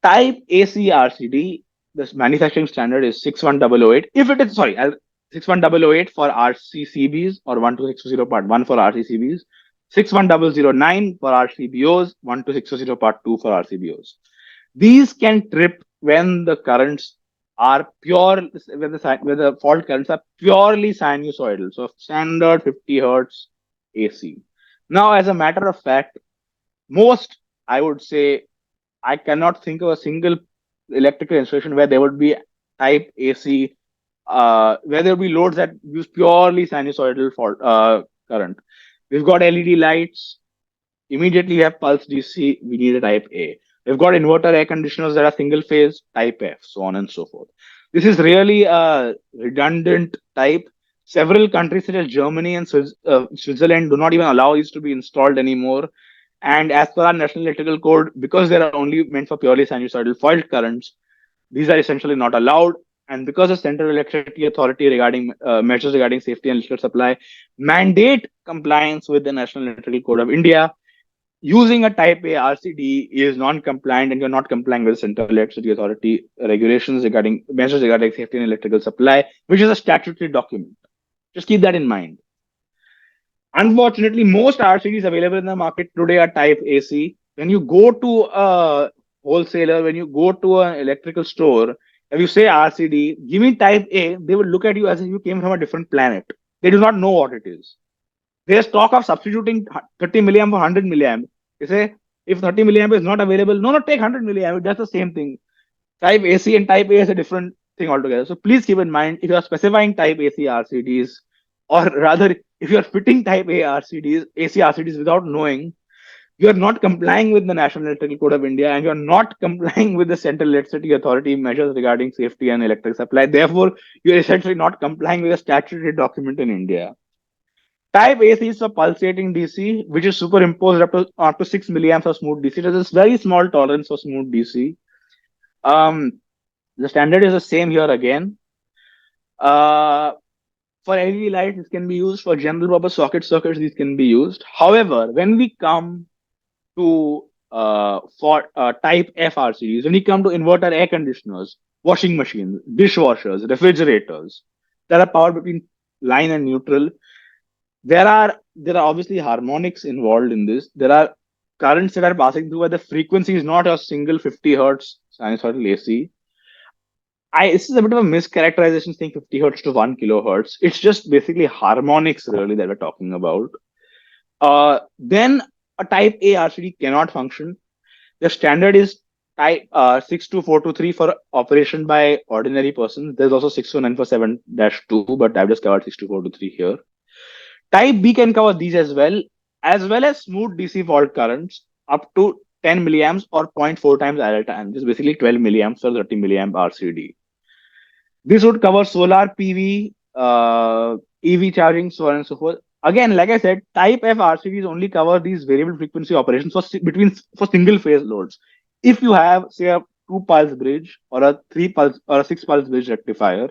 Type AC RCD, this manufacturing standard is 61008. If it is, sorry, 61008 for RCCBs or 1260 Part 1 for RCCBs, 61009 for RCBOs, 1260 Part 2 for RCBOs. These can trip when the currents are pure, when the fault currents are purely sinusoidal. So standard 50 hertz AC. Now, as a matter of fact, most, I would say, I cannot think of a single electrical installation where there would be type AC, where there would be loads that use purely sinusoidal fault, current. We've got LED lights. Immediately we have pulse DC. We need a type A. We've got inverter air conditioners that are single phase, type F, so on and so forth. This is really a redundant type. Several countries such as Germany and Switzerland do not even allow these to be installed anymore. And as per our National Electrical Code, because they are only meant for purely sinusoidal fault currents, these are essentially not allowed. And because the Central Electricity Authority regarding measures regarding safety and electrical supply mandate compliance with the National Electrical Code of India, using a Type A RCD is non-compliant, and you're not complying with the Central Electricity Authority regulations regarding measures regarding safety and electrical supply, which is a statutory document. Just keep that in mind. Unfortunately, most RCDs available in the market today are Type AC. When you go to a wholesaler, when you go to an electrical store, if you say RCD, give me Type A, they will look at you as if you came from a different planet. They do not know what it is. There's talk of substituting 30 milliamp for 100 milliamp. You say, if 30 milliamp is not available, no, take 100 milliamp. That's the same thing. Type AC and Type A is a different thing altogether. So please keep in mind, if you are specifying Type AC RCDs, or rather, if you are fitting Type A RCDs, AC RCDs without knowing, you are not complying with the National Electrical Code of India, and you are not complying with the Central Electricity Authority measures regarding safety and electric supply. Therefore, you are essentially not complying with a statutory document in India. Type AC is for pulsating DC, which is superimposed up to 6 milliamps of smooth DC. There's this very small tolerance for smooth DC. The standard is the same here again. For LED lights, this can be used. For general purpose circuits, these can be used. However, when we come to for Type F RCDs, when we come to inverter air conditioners, washing machines, dishwashers, refrigerators that are powered between line and neutral, there are obviously harmonics involved in this. There are currents that are passing through where the frequency is not a single 50 hertz sinusoidal AC. This is a bit of a mischaracterization saying 50 hertz to 1 kilohertz. It's just basically harmonics really that we're talking about. Then a Type A RCD cannot function. The standard is Type 62423 for operation by ordinary persons. There's also 62947-2, but I've just covered 62423 here. Type B can cover these as well as smooth DC fault currents up to 10 milliamps or 0.4 times idle time. This is basically 12 milliamps or 30 milliamp RCD. This would cover solar PV, EV charging, so on and so forth. Again, like I said, Type F RCDs only cover these variable frequency operations for single phase loads. If you have, say, a 2 pulse bridge or a 3 pulse or a 6 pulse bridge rectifier,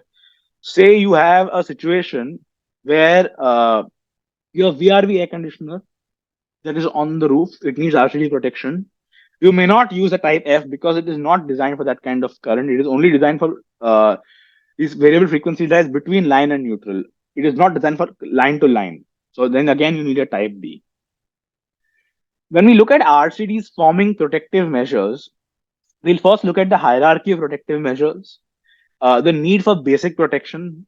say you have a situation where Your VRV air conditioner that is on the roof, it needs RCD protection. You may not use a type F because it is not designed for that kind of current. It is only designed for these variable frequency drives between line and neutral. It is not designed for line to line. So then again, you need a type D. When we look at RCDs forming protective measures, we'll first look at the hierarchy of protective measures, the need for basic protection,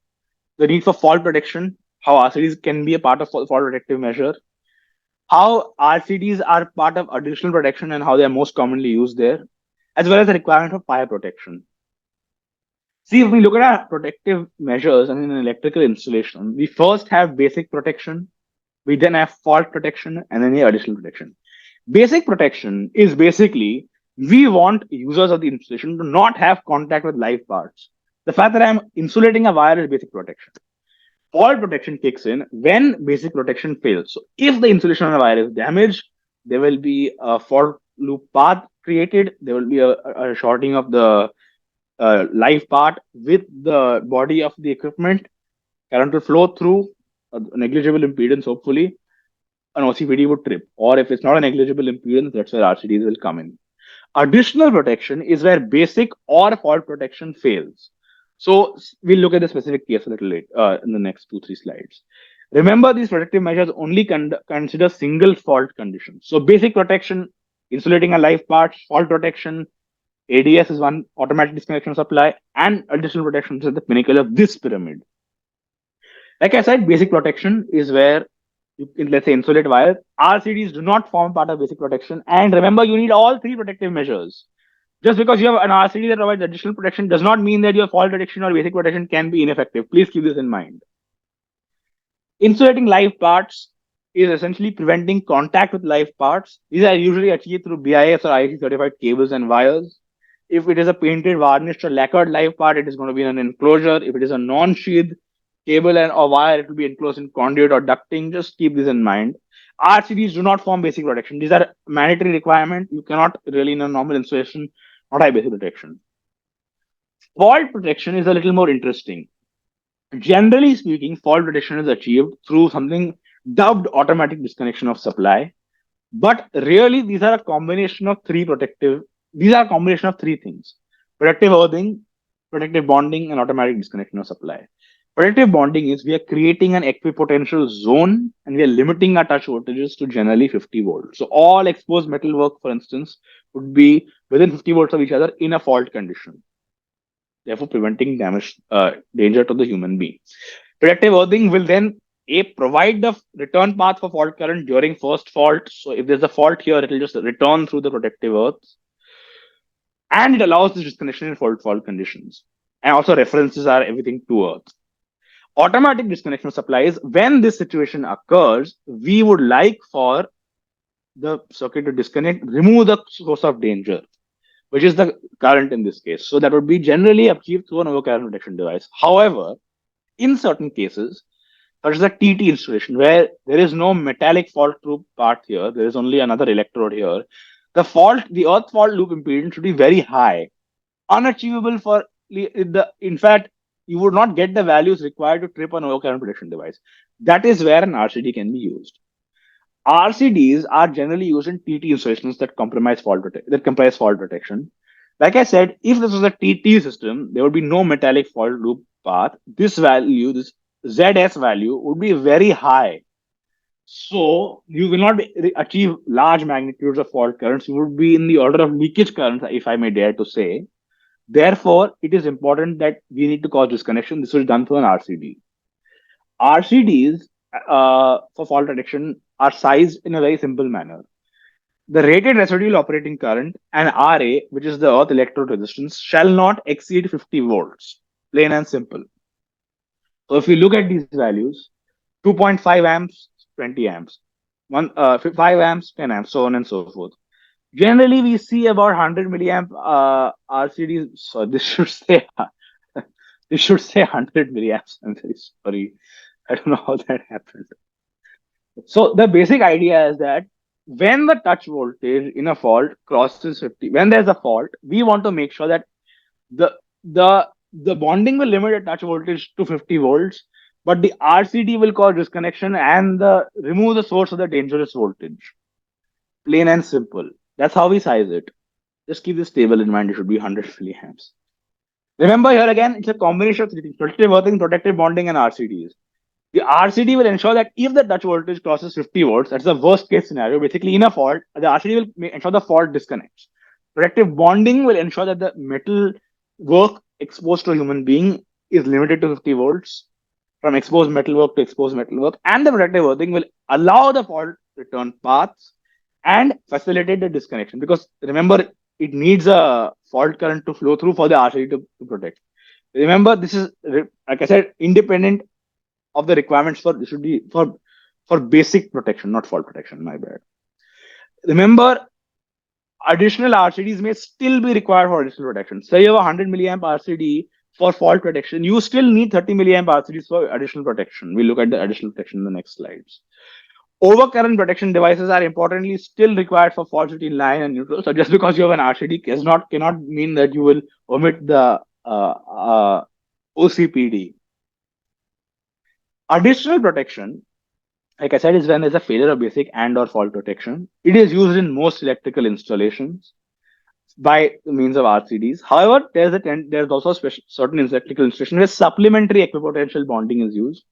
the need for fault protection, how RCDs can be a part of fault protective measure, how RCDs are part of additional protection and how they are most commonly used there, as well as the requirement for fire protection. See, if we look at our protective measures and in an electrical installation, we first have basic protection, we then have fault protection, and then the additional protection. Basic protection is basically we want users of the installation to not have contact with live parts. The fact that I'm insulating a wire is basic protection. Fault protection kicks in when basic protection fails. So if the insulation on the wire is damaged, there will be a fault loop path created. There will be a shorting of the live part with the body of the equipment. Current will flow through a negligible impedance, hopefully. An OCPD would trip. Or if it's not a negligible impedance, that's where RCDs will come in. Additional protection is where basic or fault protection fails. So we'll look at the specific case a little later in the next 2-3 slides. Remember, these protective measures only consider single fault conditions. So basic protection, insulating a live part, fault protection, ADS is one, automatic disconnection of supply, and additional protection is at the pinnacle of this pyramid. Like I said, basic protection is where you can, let's say, insulate wire. RCDs do not form part of basic protection. And remember, you need all three protective measures. Just because you have an RCD that provides additional protection does not mean that your fault protection or basic protection can be ineffective. Please keep this in mind. Insulating live parts is essentially preventing contact with live parts. These are usually achieved through BIS or IEC certified cables and wires. If it is a painted, varnished, or lacquered live part, it is going to be in an enclosure. If it is a non-sheath cable and or wire, it will be enclosed in conduit or ducting. Just keep this in mind. RCDs do not form basic protection. These are mandatory requirement. You cannot really, in a normal installation, not have basic protection. Fault protection is a little more interesting. Generally speaking, fault protection is achieved through something dubbed automatic disconnection of supply. But really, these are a combination of three things: protective earthing, protective bonding, and automatic disconnection of supply. Protective bonding is we are creating an equipotential zone and we are limiting our touch voltages to generally 50 volts. So all exposed metalwork, for instance, would be within 50 volts of each other in a fault condition, therefore preventing danger to the human being. Protective earthing will then provide the return path for fault current during first fault. So if there's a fault here, it will just return through the protective earth. And it allows this disconnection in fault conditions. And also references are everything to earth. Automatic disconnection of supply is when this situation occurs, we would like for the circuit to disconnect, remove the source of danger, which is the current in this case. So that would be generally achieved through an overcurrent protection device. However, in certain cases, such as a TT installation, where there is no metallic fault loop part here, there is only another electrode here, the earth fault loop impedance should be very high, unachievable for in fact, you would not get the values required to trip an overcurrent protection device. That is where an RCD can be used. RCDs are generally used in TT installations that comprise fault protection. Like I said, if this was a TT system, there would be no metallic fault loop path. This ZS value would be very high. So you will not achieve large magnitudes of fault currents. You would be in the order of leakage currents, if I may dare to say. Therefore, it is important that we need to cause disconnection. This was done through an RCD. RCDs for fault protection are sized in a very simple manner. The rated residual operating current and RA, which is the earth electrode resistance, shall not exceed 50 volts. Plain and simple. So if you look at these values, 2.5 amps, 20 amps, 5 amps, 10 amps, so on and so forth. Generally, we see about 100 milliamp RCDs. So this should say 100 milliamps. I'm very sorry. I don't know how that happened. So the basic idea is that when the touch voltage in a fault crosses 50, when there's a fault, we want to make sure that the bonding will limit the touch voltage to 50 volts, But the RCD will cause disconnection and remove the source of the dangerous voltage. Plain and simple. That's how we size it. Just keep this table in mind. It should be 100 milliamps. Remember here again, it's a combination of three things: protective earthing, protective bonding, and RCDs. The RCD will ensure that if the touch voltage crosses 50 volts, that's the worst case scenario. Basically, in a fault, the RCD will ensure the fault disconnects. Protective bonding will ensure that the metal work exposed to a human being is limited to 50 volts from exposed metalwork to exposed metalwork, and the protective earthing will allow the fault return paths and facilitate the disconnection. Because remember, it needs a fault current to flow through for the RCD to protect. Remember, this is, like I said, independent of the requirements for, this should be for basic protection, not fault protection. My bad. Remember, additional RCDs may still be required for additional protection. Say you have a 100 milliamp RCD for fault protection, you still need 30 milliamp RCDs for additional protection. We'll look at the additional protection in the next slides. Overcurrent protection devices are importantly still required for faults between line and neutral. So just because you have an RCD cannot mean that you will omit the OCPD. Additional protection, like I said, is when there's a failure of basic and or fault protection. It is used in most electrical installations by means of RCDs. However, there's also certain electrical installations where supplementary equipotential bonding is used,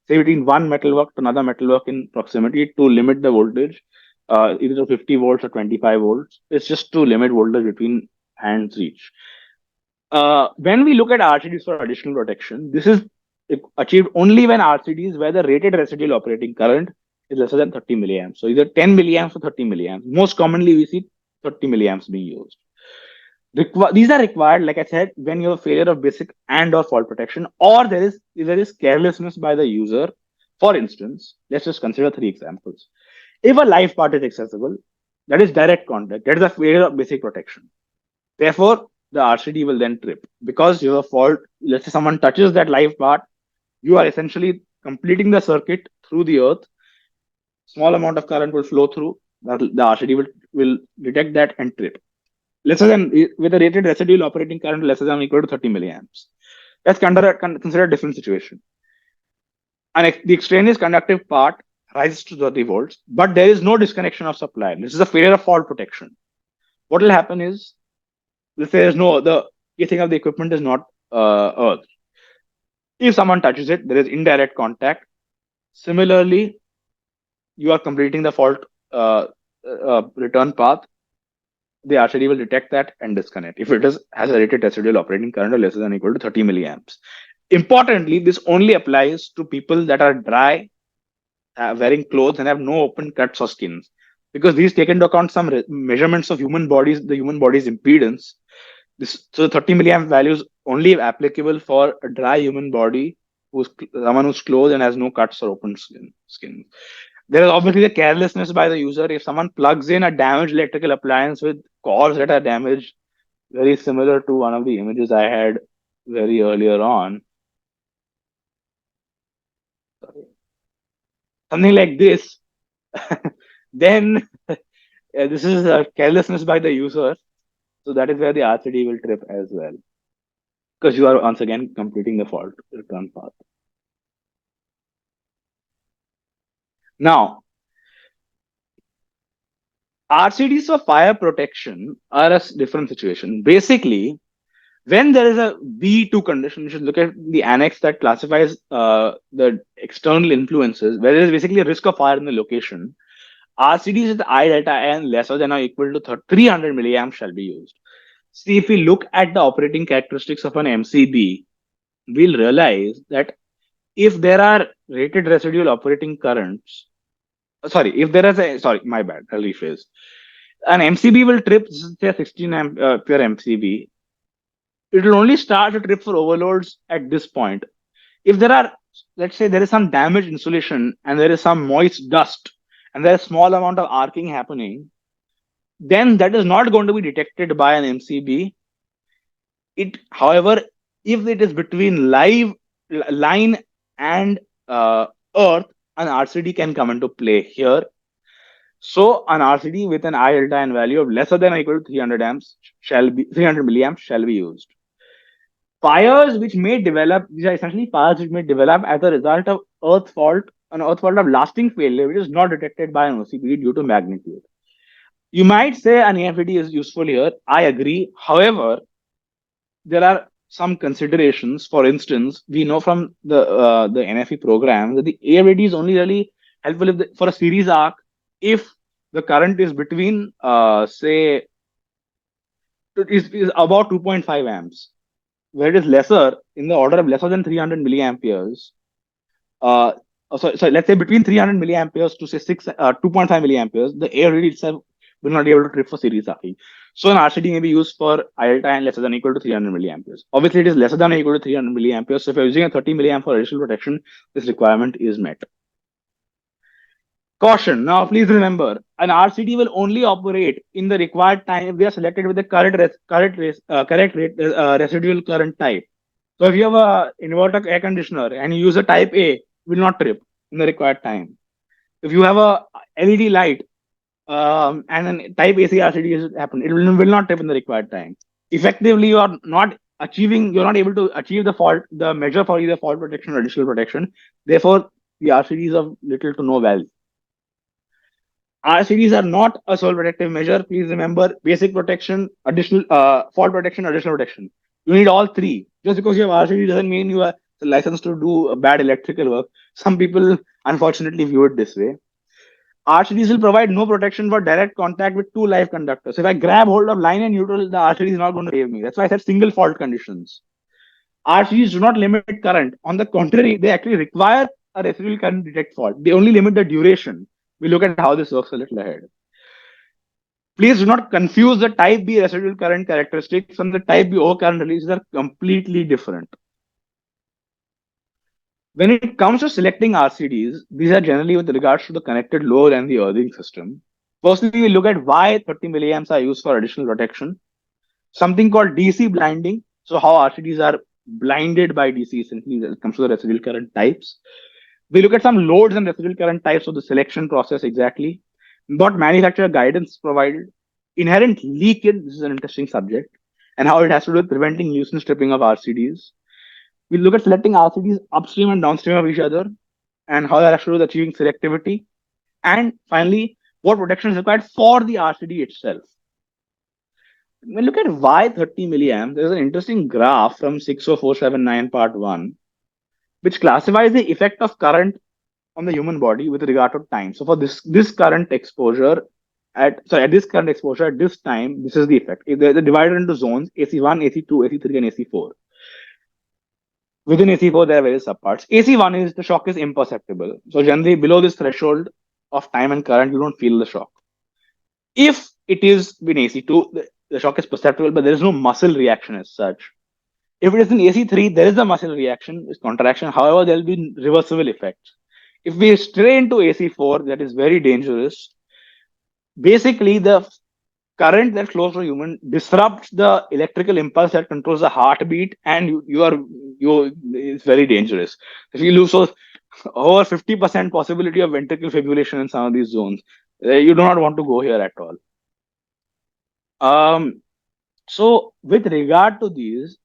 say between one metalwork to another metalwork in proximity to limit the voltage, either to 50 volts or 25 volts. It's just to limit voltage between hands reach. When we look at RCDs for additional protection, this is achieved only when RCDs where the rated residual operating current is lesser than 30 milliamps. So either 10 milliamps or 30 milliamps. Most commonly, we see 30 milliamps being used. These are required, like I said, when you have failure of basic and or fault protection, or there is carelessness by the user. For instance, let's just consider three examples. If a live part is accessible, that is direct contact, that is a failure of basic protection. Therefore, the RCD will then trip because you have a fault. Let's say someone touches that live part, you are essentially completing the circuit through the earth. Small amount of current will flow through. The RCD will detect that and trip. Lesser than, with a rated residual operating current lesser than or equal to 30 milliamps. Let's consider a different situation. And the extraneous conductive part rises to 30 volts, but there is no disconnection of supply. This is a failure of fault protection. What will happen is, let's say the casing of the equipment is not earth. If someone touches it, there is indirect contact. Similarly, you are completing the fault return path. The RCD will detect that and disconnect if it has a rated residual operating current of less than or equal to 30 milliamps. Importantly, this only applies to people that are dry, wearing clothes, and have no open cuts or skins, because these take into account some measurements of the human body's impedance. So 30 milliamp values only applicable for a dry human body, someone who's clothed and has no cuts or open skin. There is obviously the carelessness by the user. If someone plugs in a damaged electrical appliance with cords that are damaged, very similar to one of the images I had very earlier on, something like this, then this is a carelessness by the user. So that is where the RCD will trip as well, because you are once again completing the fault return path. Now, RCDs for fire protection are a different situation. Basically, when there is a B2 condition, you should look at the annex that classifies the external influences, where there is basically a risk of fire in the location. RCDs with I delta N lesser than or equal to 300 milliamps shall be used. See, if we look at the operating characteristics of an MCB, we'll realize that if there are rated residual operating currents, my bad, I'll rephrase. An MCB will trip, say, a 16 ampere MCB. It will only start to trip for overloads at this point. If there are, let's say, there is some damaged insulation and there is some moist dust and there is a small amount of arcing happening, then that is not going to be detected by an MCB. However, if it is between line and earth, an RCD can come into play here. So an RCD with an I delta N value of lesser than or equal to 300 milliamps shall be used. Fires which may develop, these are essentially fires which may develop as a result of an earth fault of lasting failure, which is not detected by an OCPD due to magnitude. You might say an AFD is useful here. I agree. However, there are some considerations. For instance, we know from the NFE program that the AFD is only really helpful for a series arc if the current is between, say, is about 2.5 amps, where it is lesser, in the order of lesser than 300 milliamperes. So let's say between 300 milliamperes to say 2.5 milliamperes, the AFD itself will not be able to trip for series arcing. So an RCD may be used for idle time lesser than or equal to 300 milliamperes. Obviously, it is lesser than or equal to 300 milliamperes. So if you're using a 30 milliamp for additional protection, this requirement is met. Caution. Now, please remember, an RCD will only operate in the required time if they are selected with the correct residual current type. So if you have a inverter air conditioner and you use a type A, it will not trip in the required time. If you have a LED light and then type AC RCD has happened, it will not trip in the required time. Effectively, you're not able to achieve the measure for either fault protection or additional protection. Therefore, the RCD is of little to no value. RCDs are not a sole protective measure. Please remember, basic protection, additional fault protection, additional protection. You need all three. Just because you have RCD doesn't mean you are licensed to do bad electrical work. Some people, unfortunately, view it this way. RCDs will provide no protection for direct contact with two live conductors. If I grab hold of line and neutral, the RCD is not going to save me. That's why I said single fault conditions. RCDs do not limit current. On the contrary, they actually require a residual current detect fault. They only limit the duration. We look at how this works a little ahead. Please do not confuse the type B residual current characteristics and the type B overcurrent releases are completely different. When it comes to selecting RCDs, these are generally with regards to the connected load and the earthing system. Firstly, we look at why 30 milliamps are used for additional protection. Something called DC blinding. So how RCDs are blinded by DC essentially when it comes to the residual current types. We look at some loads and residual current types of the selection process exactly. What manufacturer guidance provided. Inherent leakage, this is an interesting subject, and how it has to do with preventing nuisance stripping of RCDs. We look at selecting RCDs upstream and downstream of each other, and how that has to do with achieving selectivity. And finally, what protection is required for the RCD itself. When we look at why 30 milliamps, there's an interesting graph from 60479 part 1, which classifies the effect of current on the human body with regard to time. So for this current exposure at this time, this is the effect. They're divided into zones: AC1, AC2, AC3, and AC4. Within AC4, there are various subparts. AC1 is the shock is imperceptible. So generally below this threshold of time and current, you don't feel the shock. If it is in AC2, the shock is perceptible, but there is no muscle reaction as such. If it is in AC3, there is a muscle reaction, it's contraction. However, there will be reversible effects. If we stray into AC4, that is very dangerous. Basically, the current that flows through human disrupts the electrical impulse that controls the heartbeat, and it's very dangerous. If you lose over 50% possibility of ventricular fibrillation in some of these zones, you do not want to go here at all. So with regard to these,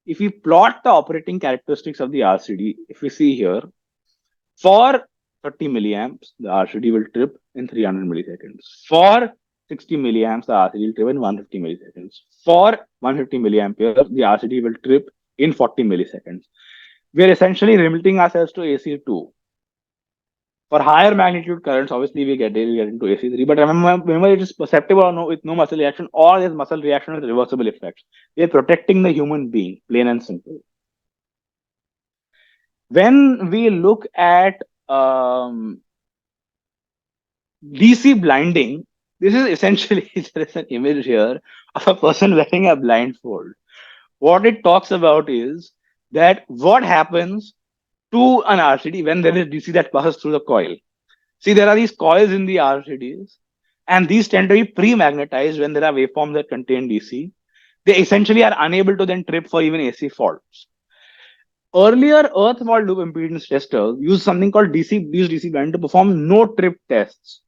if we plot the operating characteristics of the RCD, if we see here, for 30 milliamps, the RCD will trip in 300 milliseconds. For 60 milliamps, the RCD will trip in 150 milliseconds. For 150 milliamperes, the RCD will trip in 40 milliseconds. We are essentially limiting ourselves to AC2. For higher magnitude currents, obviously we get into AC3. But remember, it is perceptible or with no muscle reaction, or there's muscle reaction with reversible effects. We are protecting the human being, plain and simple. When we look at DC blinding, this is essentially, there is an image here of a person wearing a blindfold. What it talks about is that what happens to an RCD when there is DC that passes through the coil. See, there are these coils in the RCDs, and these tend to be pre-magnetized when there are waveforms that contain DC. They essentially are unable to then trip for even AC faults. Earlier earth fault loop impedance testers used something called DC blind to perform no trip tests.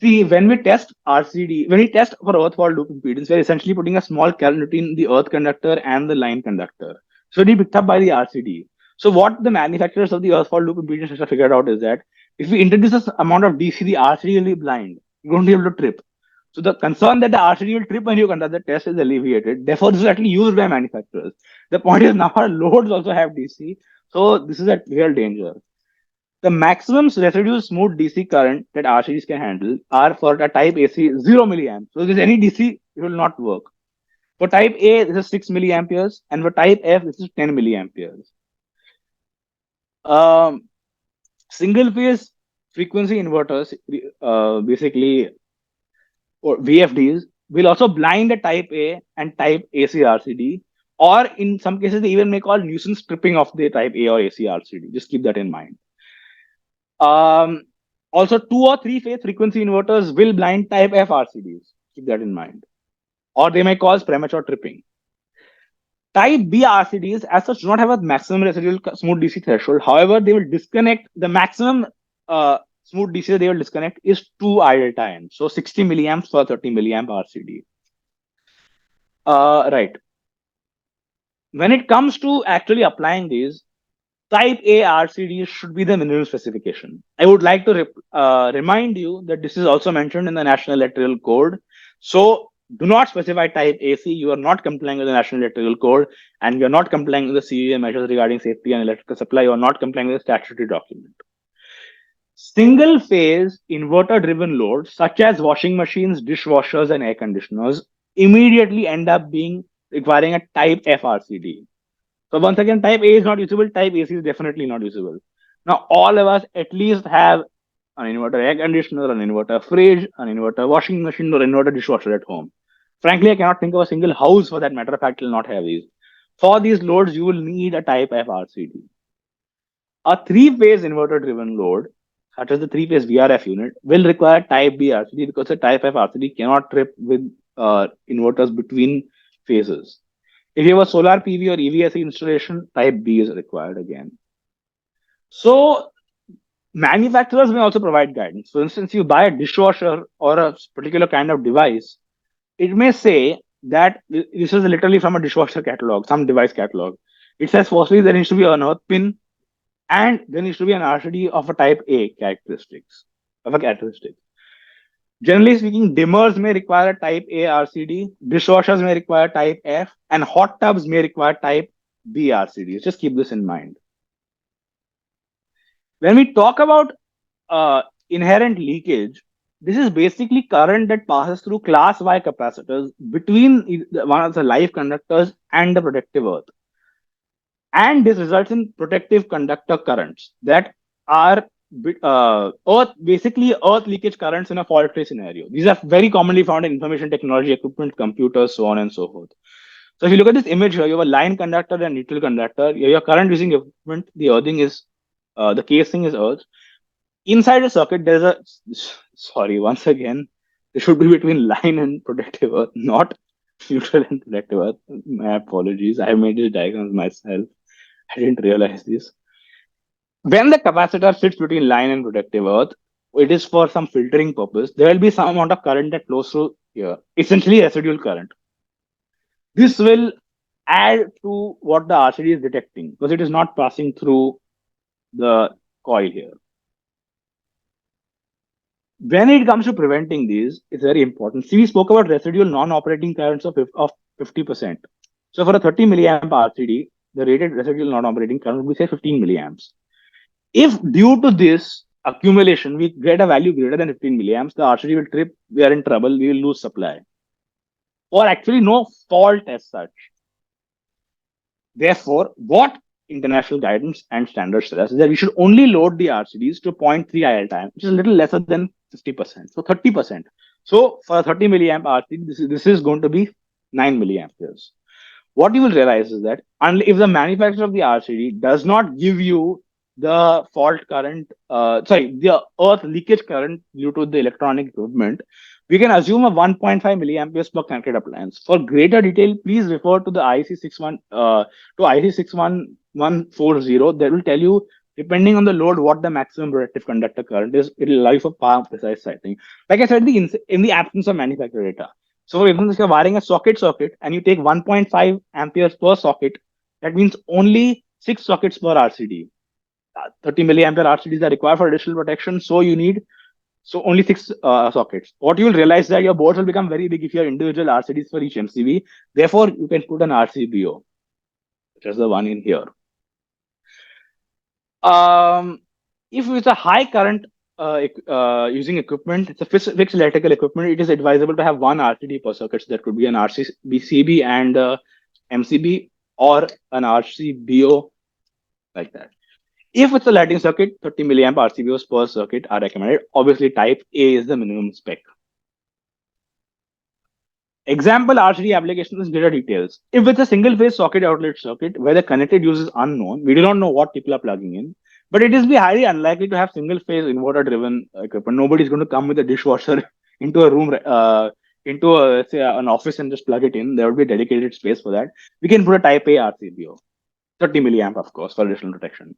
See, when we test for earth fault loop impedance, we're essentially putting a small current between the earth conductor and the line conductor. So it will be picked up by the RCD. So what the manufacturers of the earth fault loop impedance tester figured out is that if we introduce this amount of DC, the RCD will be blind. You won't be able to trip. So the concern that the RCD will trip when you conduct the test is alleviated. Therefore, this is actually used by manufacturers. The point is now our loads also have DC. So this is a real danger. The maximum residual smooth DC current that RCDs can handle are for a type AC 0 milliamps. So if there's any DC, it will not work. For type A, this is 6 milliamperes, and for type F, this is 10 milliamperes. Single phase frequency inverters, basically, or VFDs, will also blind a type A and type AC RCD, or in some cases, they even may call nuisance stripping of the type A or AC RCD. Just keep that in mind. Also, 2 or 3 phase frequency inverters will blind type F RCDs. Keep that in mind. Or they may cause premature tripping. Type B RCDs, as such, do not have a maximum residual smooth DC threshold. However, they will disconnect the maximum smooth DC they will disconnect is 2 I delta N. So 60 milliamps for 30 milliamp RCD. Right. When it comes to actually applying these, Type A RCD should be the minimum specification. I would like to remind you that this is also mentioned in the National Electrical Code. So do not specify type AC. You are not complying with the National Electrical Code, and you are not complying with the CEA measures regarding safety and electrical supply. You are not complying with the statutory document. Single phase inverter driven loads, such as washing machines, dishwashers, and air conditioners, immediately end up being requiring a type F RCD. So once again, type A is not usable, type AC is definitely not usable. Now, all of us at least have an inverter air conditioner, an inverter fridge, an inverter washing machine, or inverter dishwasher at home. Frankly, I cannot think of a single house for that matter of fact will not have these. For these loads, you will need a type F RCD. A three-phase inverter-driven load, such as the three-phase VRF unit, will require type B RCD because the type F RCD cannot trip with inverters between phases. If you have a solar PV or EVSE installation, type B is required again. So manufacturers may also provide guidance. For instance, you buy a dishwasher or a particular kind of device, it may say that this is literally from a dishwasher catalog, some device catalog. It says firstly there needs to be an earth pin and there needs to be an RCD of a type A characteristic. Generally speaking, dimmers may require a type A RCD, dishwashers may require type F, and hot tubs may require type B RCDs. Just keep this in mind. When we talk about inherent leakage, this is basically current that passes through class Y capacitors between one of the live conductors and the protective earth. And this results in protective conductor currents that are earth leakage currents in a fault free scenario. These are very commonly found in information technology equipment, computers, so on and so forth. So if you look at this image here, you have a line conductor and neutral conductor. Your current using equipment, the earthing is, the casing is earth. Inside the circuit, there's a, sorry, once again, it should be between line and protective earth, not neutral and protective earth. My apologies. I made this diagram myself. I didn't realize this. When the capacitor sits between line and protective earth, it is for some filtering purpose. There will be some amount of current that flows through here, essentially residual current. This will add to what the RCD is detecting because it is not passing through the coil here. When it comes to preventing these, it's very important. See, we spoke about residual non-operating currents of 50%. So for a 30 milliamp RCD, the rated residual non-operating current would be say 15 milliamps. If due to this accumulation, we get a value greater than 15 milliamps, the RCD will trip, we are in trouble, we will lose supply. Or actually no fault as such. Therefore, what international guidance and standards tell us is that we should only load the RCDs to 0.3 IL time, which is a little lesser than 50%. So 30%. So for a 30 milliamp RCD, this is going to be 9 milliamperes. What you will realize is that if the manufacturer of the RCD does not give you the fault current, the earth leakage current due to the electronic equipment, we can assume a 1.5 milliamperes per connected appliance. For greater detail, please refer to the IEC 61140. That will tell you, depending on the load, what the maximum protective conductor current is. It will allow you for far precise sighting. Like I said, in the absence of manufacturer data. So for instance, if you're wiring a socket and you take 1.5 amperes per socket That means only 6 sockets per RCD. 30 milliampere RCDs are required for additional protection, so you need only 6 sockets. What you will realize that your boards will become very big if you have individual RCDs for each MCB. Therefore, you can put an RCBO, which is the one in here. If it's a high current using equipment, it's a fixed electrical equipment, it is advisable to have one RCD per circuit. So that could be an RCBCB and MCB, or an RCBO, like that. If it's a lighting circuit, 30 milliamp RCBOs per circuit are recommended. Obviously, type A is the minimum spec. Example RCD applications in greater details. If it's a single phase socket outlet circuit where the connected use is unknown, we do not know what people are plugging in, but it is highly unlikely to have single phase inverter driven equipment. Nobody's going to come with a dishwasher into a room, into say an office and just plug it in. There would be a dedicated space for that. We can put a type A RCBO, 30 milliamp, of course, for additional protection.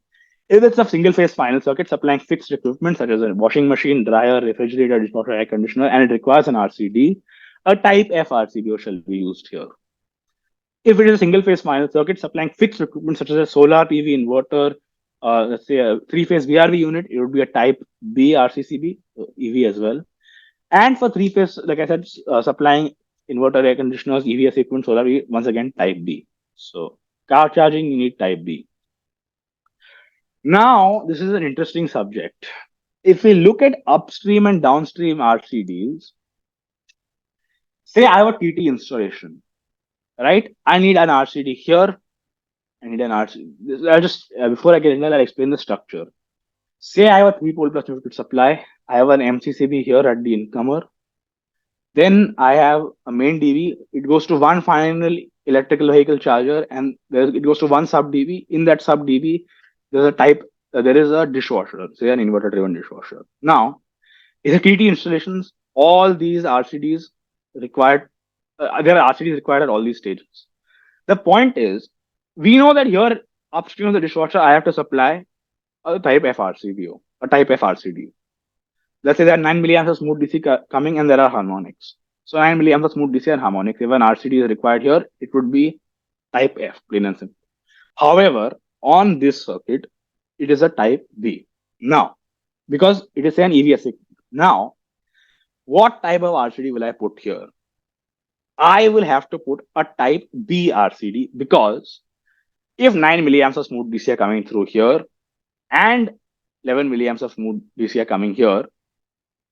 If it's a single phase final circuit supplying fixed equipment such as a washing machine, dryer, refrigerator, dishwasher, air conditioner, and it requires an RCD, a type F RCBO shall be used here. If it is a single phase final circuit supplying fixed equipment such as a solar PV inverter, let's say a 3-phase VRV unit, it would be a type B RCCB, EV as well. And for 3-phase, like I said, supplying inverter, air conditioners, EVS equipment, solar PV, once again type B. So car charging, you need type B. Now, this is an interesting subject. If we look at upstream and downstream RCDs, say I have a TT installation, right? I need an RCD here. I need an RCD. I'll just, before I get into that, I'll explain the structure. Say I have a 3-pole plus input supply. I have an MCCB here at the incomer. Then I have a main DV. It goes to one final electrical vehicle charger, and it goes to one sub DV. In that sub DV, there is a dishwasher, say an inverter driven dishwasher. Now, in the TT installations, all these RCDs required, there are RCDs required at all these stages. The point is, we know that here upstream of the dishwasher, I have to supply a type F RCBO, a type F RCD. Let's say there are 9 milliamps of smooth DC coming and there are harmonics. So 9 milliamps of smooth DC and harmonics. If an RCD is required here, it would be type F, plain and simple. However, on this circuit, it is a type B. Now, because it is an EVS. Now, what type of RCD will I put here? I will have to put a type B RCD, because if 9 milliamps of smooth DC are coming through here and 11 milliamps of smooth DC are coming here,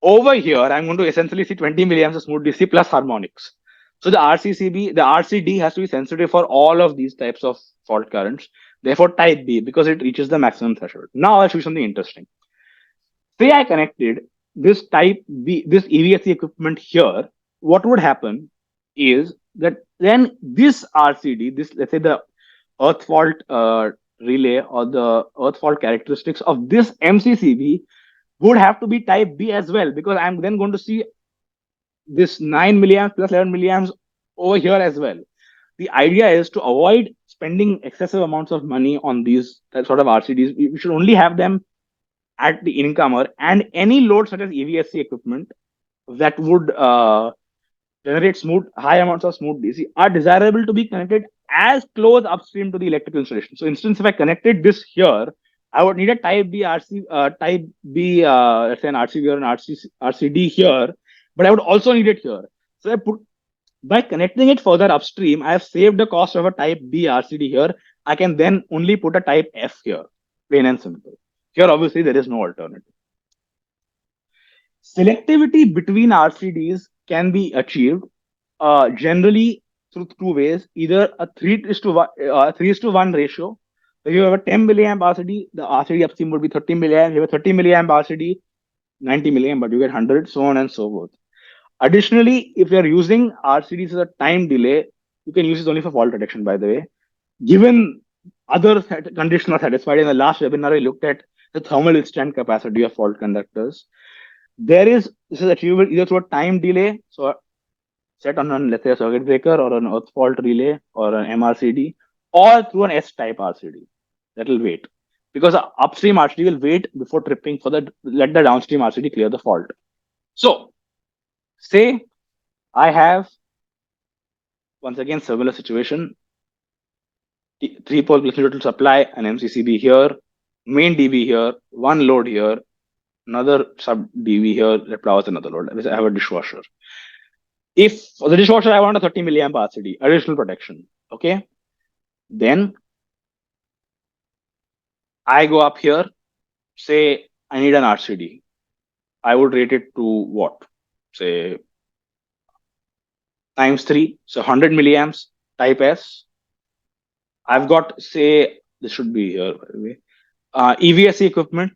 over here, I'm going to essentially see 20 milliamps of smooth DC plus harmonics. So the RCD has to be sensitive for all of these types of fault currents. Therefore, type B, because it reaches the maximum threshold. Now I'll show you something interesting. Say I connected this type B, this EVSE equipment here. What would happen is that then this RCD, let's say the earth fault relay or the earth fault characteristics of this MCCB would have to be type B as well, because I'm then going to see this 9 milliamps plus 11 milliamps over here as well. The idea is to avoid spending excessive amounts of money on these sort of RCDs. We should only have them at the incomer, and any load such as EVSC equipment that would generate high amounts of smooth DC are desirable to be connected as close upstream to the electrical installation. So, instance, if I connected this here, I would need a type B let's say an RCB or an RCD here, but I would also need it here. So by connecting it further upstream, I have saved the cost of a type B RCD here. I can then only put a type F here, plain and simple. Here, obviously, there is no alternative. Selectivity between RCDs can be achieved generally through 2 ways, either a 3:1 ratio. If you have a 10 milliamp RCD, the RCD upstream would be 30 milliamp. If you have a 30 milliamp RCD, 90 milliamp, but you get 100, so on and so forth. Additionally, if you're using RCDs as a time delay, you can use it only for fault detection, by the way. Given other conditions are satisfied, in the last webinar, we looked at the thermal withstand capacity of fault conductors. This is achievable either through a time delay, so set on, let's say, a circuit breaker or an earth fault relay or an MRCD, or through an S-type RCD. That will wait, because the upstream RCD will wait before tripping let the downstream RCD clear the fault. So, say I have, once again, similar situation. 3-pole neutral supply, an MCCB here, main DB here, one load here, another sub DB here that powers another load. I have a dishwasher. If for the dishwasher I want a 30 milliamp RCD, additional protection, okay, then I go up here, say I need an RCD. I would rate it to what? Say times 3, so 100 milliamps, type S. I've got, say, this should be here, by the way. EVSE equipment,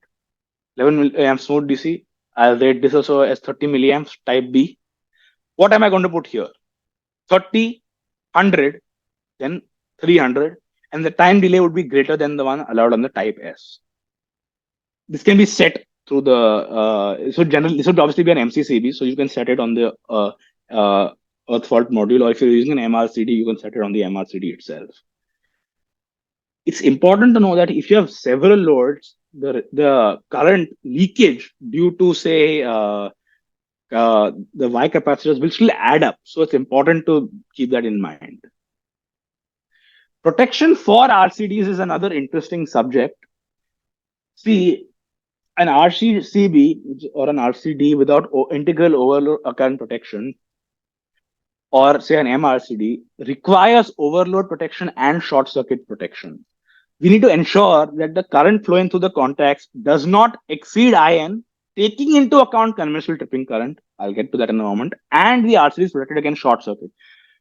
11 milliamps smooth DC. I'll rate this also as 30 milliamps, type B. What am I going to put here? 30, 100, then 300, and the time delay would be greater than the one allowed on the type S. This can be set through the, so generally, this would obviously be an MCCB, so you can set it on the earth fault module, or if you're using an MRCD, you can set it on the MRCD itself. It's important to know that if you have several loads, the current leakage due to, say, the Y capacitors will still add up. So it's important to keep that in mind. Protection for RCDs is another interesting subject. See, an RCCB or an RCD without integral overload current protection, or say an MRCD, requires overload protection and short circuit protection. We need to ensure that the current flowing through the contacts does not exceed IN, taking into account conventional tripping current. I'll get to that in a moment. And the RCD is protected against short circuit.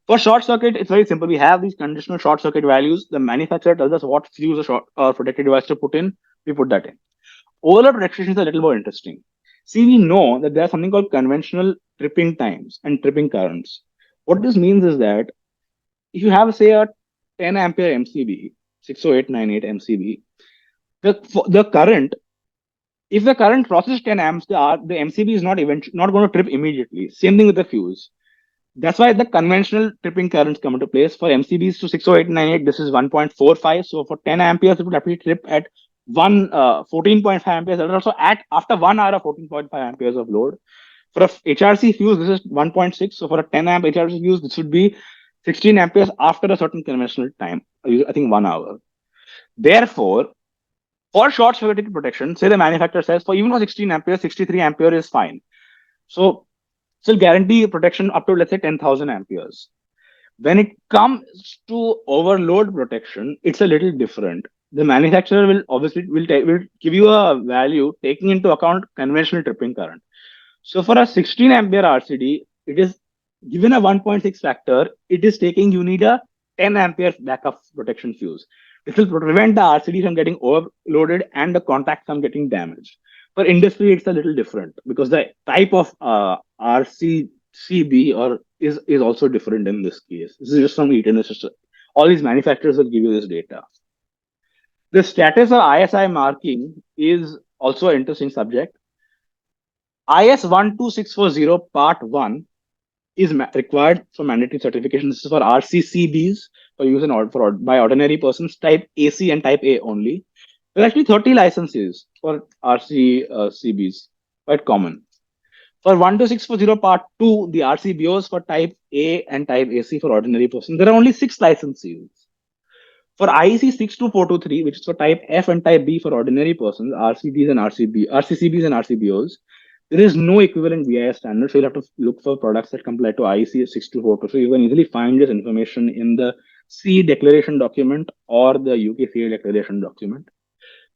For short circuit, it's very simple. We have these conditional short circuit values. The manufacturer tells us what fuse or protected device to put in. We put that in. Overload protection is a little more interesting. See, we know that there's something called conventional tripping times and tripping currents. What this means is that if you have, say, a 10 ampere MCB, 60898 MCB, the current, if the current crosses 10 amps, the MCB is not going to trip immediately. Same thing with the fuse. That's why the conventional tripping currents come into place. For MCBs to 60898, this is 1.45. So for 10 amperes, it would actually trip at 14.5 amperes. That is also at after 1 hour of 14.5 amperes of load. For a HRC fuse, this is 1.6. So for a 10 amp HRC fuse, this would be 16 amperes after a certain conventional time, I think 1 hour. Therefore, for short circuit protection, say the manufacturer says for even for 16 amperes, 63 ampere is fine. So still guarantee protection up to, let's say, 10,000 amperes. When it comes to overload protection, it's a little different. The manufacturer will obviously will give you a value taking into account conventional tripping current. So for a 16 ampere RCD, it is given a 1.6 factor. It is taking, you need a 10 ampere backup protection fuse. This will prevent the RCD from getting overloaded and the contact from getting damaged. For industry, it's a little different because the type of RCCB is also different in this case. This is just from Eaton. All these manufacturers will give you this data. The status of ISI marking is also an interesting subject. IS 12640 Part 1 is required for mandatory certification. This is for RCCBs for use by ordinary persons, type AC and type A only. There are actually 30 licenses for RCCBs, quite common. For 12640 Part 2, the RCBOs for type A and type AC for ordinary persons, there are only 6 licenses. For IEC 62423, which is for type F and type B for ordinary persons, RCDs and RCCBs and RCBOs, there is no equivalent BIS standard, so you'll have to look for products that comply to IEC 62423. So you can easily find this information in the CE declaration document or the UK CE declaration document.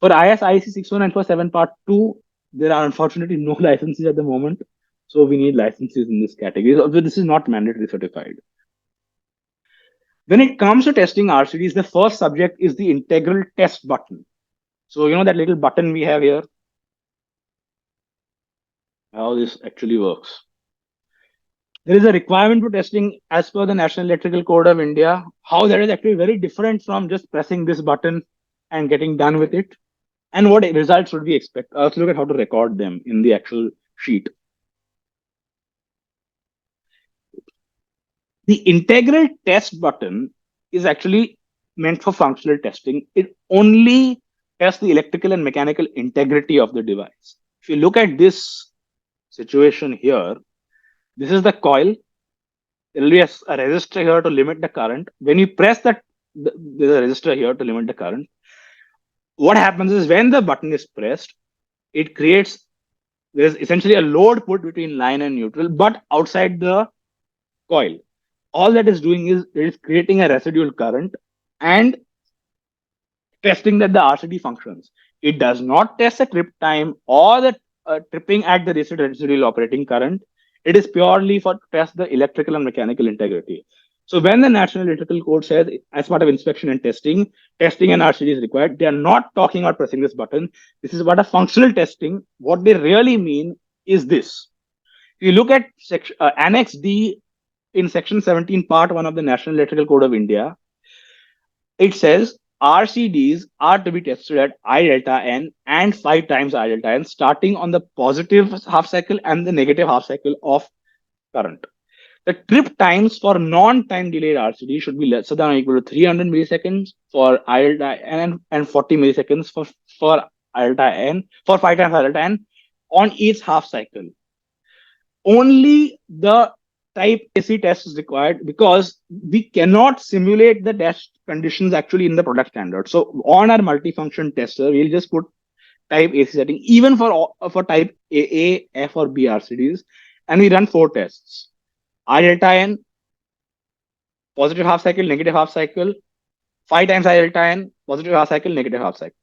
For IEC 61947 Part 2, there are unfortunately no licenses at the moment. So we need licenses in this category. Although this is not mandatory certified. When it comes to testing RCDs, the first subject is the integral test button. So you know that little button we have here? How this actually works. There is a requirement for testing as per the National Electrical Code of India. How that is actually very different from just pressing this button and getting done with it. And what results should we expect? Let's look at how to record them in the actual sheet. The integral test button is actually meant for functional testing. It only tests the electrical and mechanical integrity of the device. If you look at this situation here, this is the coil. There will be a resistor here to limit the current. When you press that there's a resistor here to limit the current. What happens is when the button is pressed, it creates, there's essentially a load put between line and neutral, but outside the coil. All that is doing is it is creating a residual current and testing that the RCD functions. It does not test the trip time or the tripping at the residual operating current. It is purely for test the electrical and mechanical integrity. So when the National Electrical Code says as part of inspection and testing an RCD is required, they are not talking about pressing this button. This is about a functional testing. What they really mean is this. If you look at Annex D in Section 17, Part 1 of the National Electrical Code of India, it says RCDs are to be tested at I delta N and 5 times I delta N, starting on the positive half cycle and the negative half cycle of current. The trip times for non-time delayed RCD should be lesser than or equal to 300 milliseconds for I delta N and 40 milliseconds for I delta N, for 5 times I delta N on each half cycle. Only the type AC test is required because we cannot simulate the test conditions actually in the product standard. So on our multifunction tester, we'll just put type AC setting, even for type AA, F, or B RCDs, and we run 4 tests. I delta N, positive half cycle, negative half cycle, 5 times I delta N, positive half cycle, negative half cycle.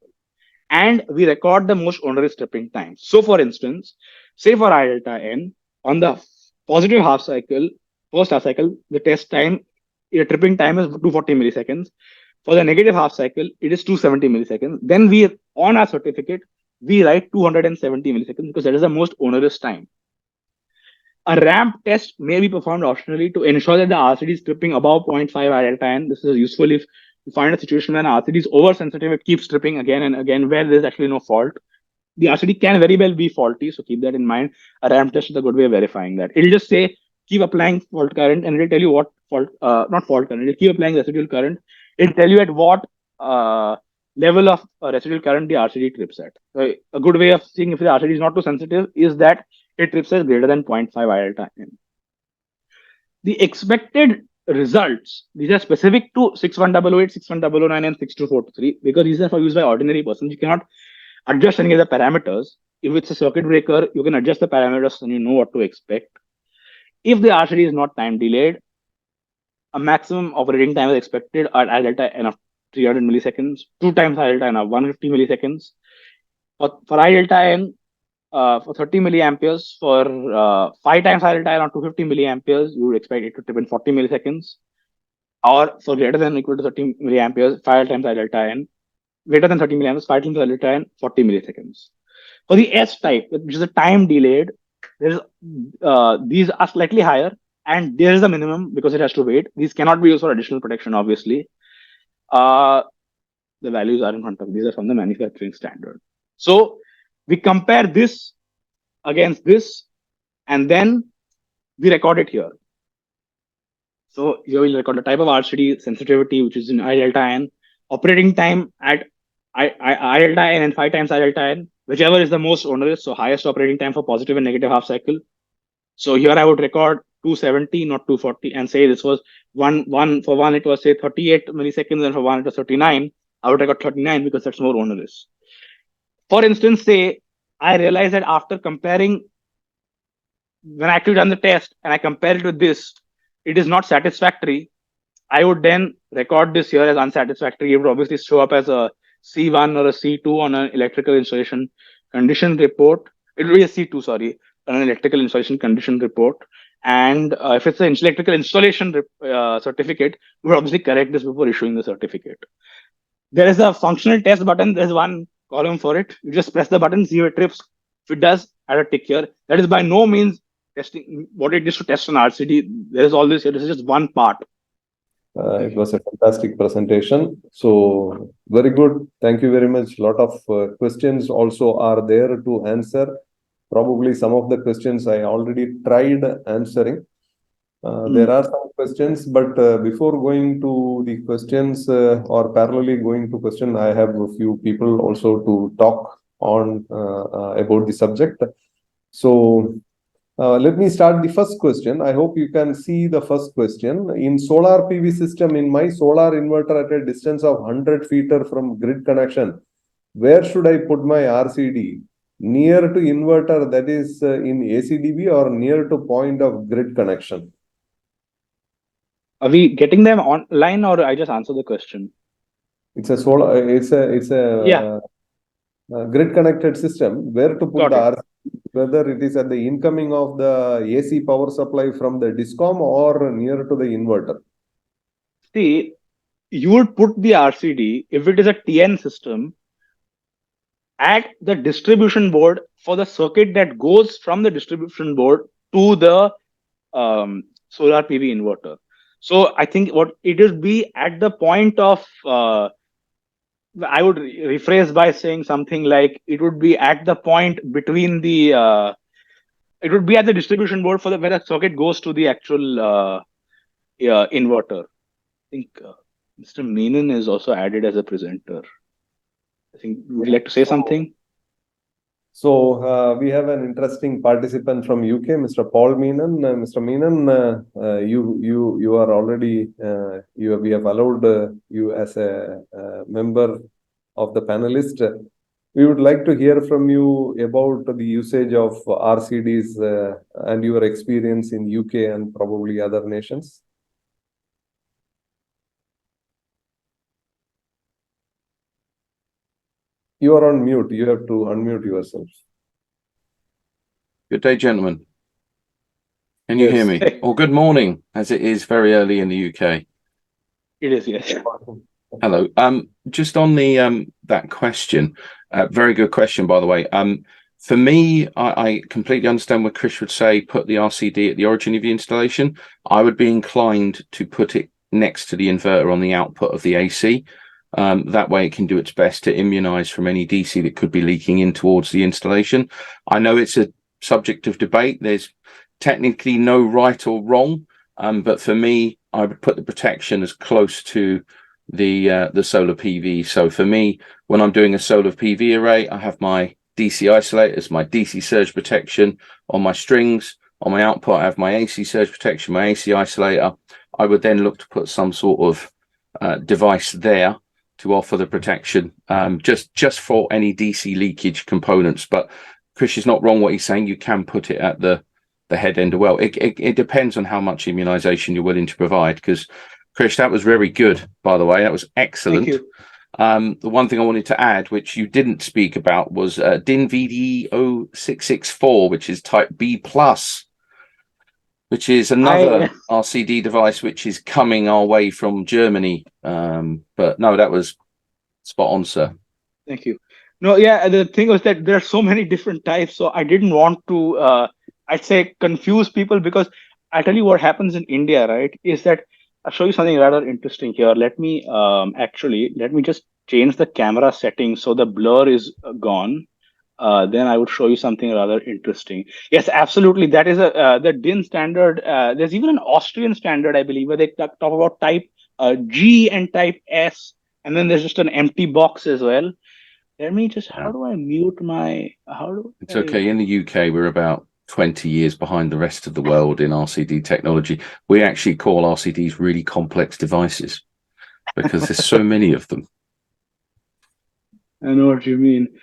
And we record the most onerous tripping time. So for instance, say for I delta N, on the positive half cycle, first half cycle, the test time, the tripping time is 240 milliseconds. For the negative half cycle, it is 270 milliseconds. Then we, on our certificate, we write 270 milliseconds because that is the most onerous time. A ramp test may be performed optionally to ensure that the RCD is tripping above 0.5 I delta N. This is useful if you find a situation where an RCD is oversensitive, it keeps tripping again and again where there's actually no fault. The RCD can very well be faulty, so keep that in mind. A ramp test is a good way of verifying that. It'll just say, keep applying fault current, and it'll tell you what fault, not fault current, it'll keep applying residual current. It'll tell you at what level of residual current the RCD trips at. So a good way of seeing if the RCD is not too sensitive is that it trips at greater than 0.5 I delta N. The expected results, these are specific to 61008, 61009, and 62423, because these are for use by ordinary persons. You cannot adjust any of the parameters. If it's a circuit breaker, you can adjust the parameters and you know what to expect. If the RCD is not time delayed, a maximum operating time is expected at I delta N of 300 milliseconds, 2 times I delta N of 150 milliseconds. For I delta N, for 30 milliamperes, for 5 times I delta N of 250 milliamperes, you would expect it to trip in 40 milliseconds. Or for greater than or equal to 30 milliamperes, 5 times I delta N, greater than 30 milliamperes, 5 times I delta N, 40 milliseconds. For the S type, which is a time delayed, there's these are slightly higher, and there is a minimum because it has to wait. These cannot be used for additional protection, obviously. The values are in front of these are from the manufacturing standard. So we compare this against this, and then we record it here. So here we'll record the type of RCD, sensitivity, which is in I delta N, operating time at I delta N and 5 times I delta N, whichever is the most onerous, so highest operating time for positive and negative half cycle. So here I would record 270, not 240, and say this was for one it was say 38 milliseconds, and for one it was 39. I would record 39 because that's more onerous. For instance, say I realize that after comparing, when I actually done the test and I compare it with this, it is not satisfactory. I would then record this here as unsatisfactory. It would obviously show up as a C1 or a C2 on an electrical installation condition report. It will be a C2, sorry, on an electrical installation condition report. And if it's an electrical installation certificate, we would obviously correct this before issuing the certificate. There is a functional test button. There's one column for it. You just press the button, see if it trips. If it does, add a tick here. That is by no means testing what it is to test an RCD. There is all this here. This is just one part. It was a fantastic presentation. So very good. Thank you very much. A lot of questions also are there to answer. Probably some of the questions I already tried answering. There are some questions, but before going to the questions or parallelly going to question, I have a few people also to talk on about the subject. So Let me start the first question. I hope you can see the first question. In solar PV system, in my solar inverter at a distance of 100 feet from grid connection, where should I put my RCD? Near to inverter, that is in ACDB, or near to point of grid connection? Are we getting them online, or I just answer the question? It's a solar, it's Yeah, a grid connected system. Where to put got the it. RCD? Whether it is at the incoming of the AC power supply from the discom or near to the inverter. See, you would put the RCD, if it is a TN system, at the distribution board for the circuit that goes from the distribution board to the solar PV inverter. So I think what it would be at the point of, I would rephrase by saying something like it would be at the point between the, it would be at the distribution board for the where the circuit goes to the actual inverter. I think Mr. Menon is also added as a presenter. I think, would you like to say something? So we have an interesting participant from UK, Mr. Paul Meenan. Mr. Meenan, you are already we have allowed you as a member of the panelist. We would like to hear from you about the usage of RCDs and your experience in UK and probably other nations. You are on mute. You have to unmute yourself. Good day, gentlemen. Can you hear me? Or good morning, as it is very early in the UK. It is, yes. Hello. Just on the that question, very good question, by the way. For me, I completely understand what Chris would say, put the RCD at the origin of the installation. I would be inclined to put it next to the inverter on the output of the AC. That way it can do its best to immunize from any DC that could be leaking in towards the installation. I know it's a subject of debate. There's technically no right or wrong, but for me, I would put the protection as close to the solar PV. So for me, when I'm doing a solar PV array, I have my DC isolators, my DC surge protection on my strings. On my output, I have my AC surge protection, my AC isolator. I would then look to put some sort of device there to offer the protection, just for any DC leakage components. But Chris is not wrong what he's saying. You can put it at the head end as well. It depends on how much immunization you're willing to provide. Because Chris, that was very good, by the way. That was excellent. Thank you. The one thing I wanted to add, which you didn't speak about, was DIN VD0664, which is Type B+, which is another RCD device which is coming our way from Germany. But no, that was spot on, sir. Thank you. No, yeah, the thing was that there are so many different types, so I didn't want to, I'd say, confuse people, because I'll tell you what happens in India, right, is that I'll show you something rather interesting here. Let me just change the camera settings so the blur is gone. Then I would show you something rather interesting. Yes, absolutely. That is the DIN standard. There's even an Austrian standard, I believe, where they talk about type G and type S, and then there's just an empty box as well. Let me just, how do I mute my, It's okay. In the UK, we're about 20 years behind the rest of the world in RCD technology. We actually call RCDs really complex devices because there's so many of them. I know what you mean.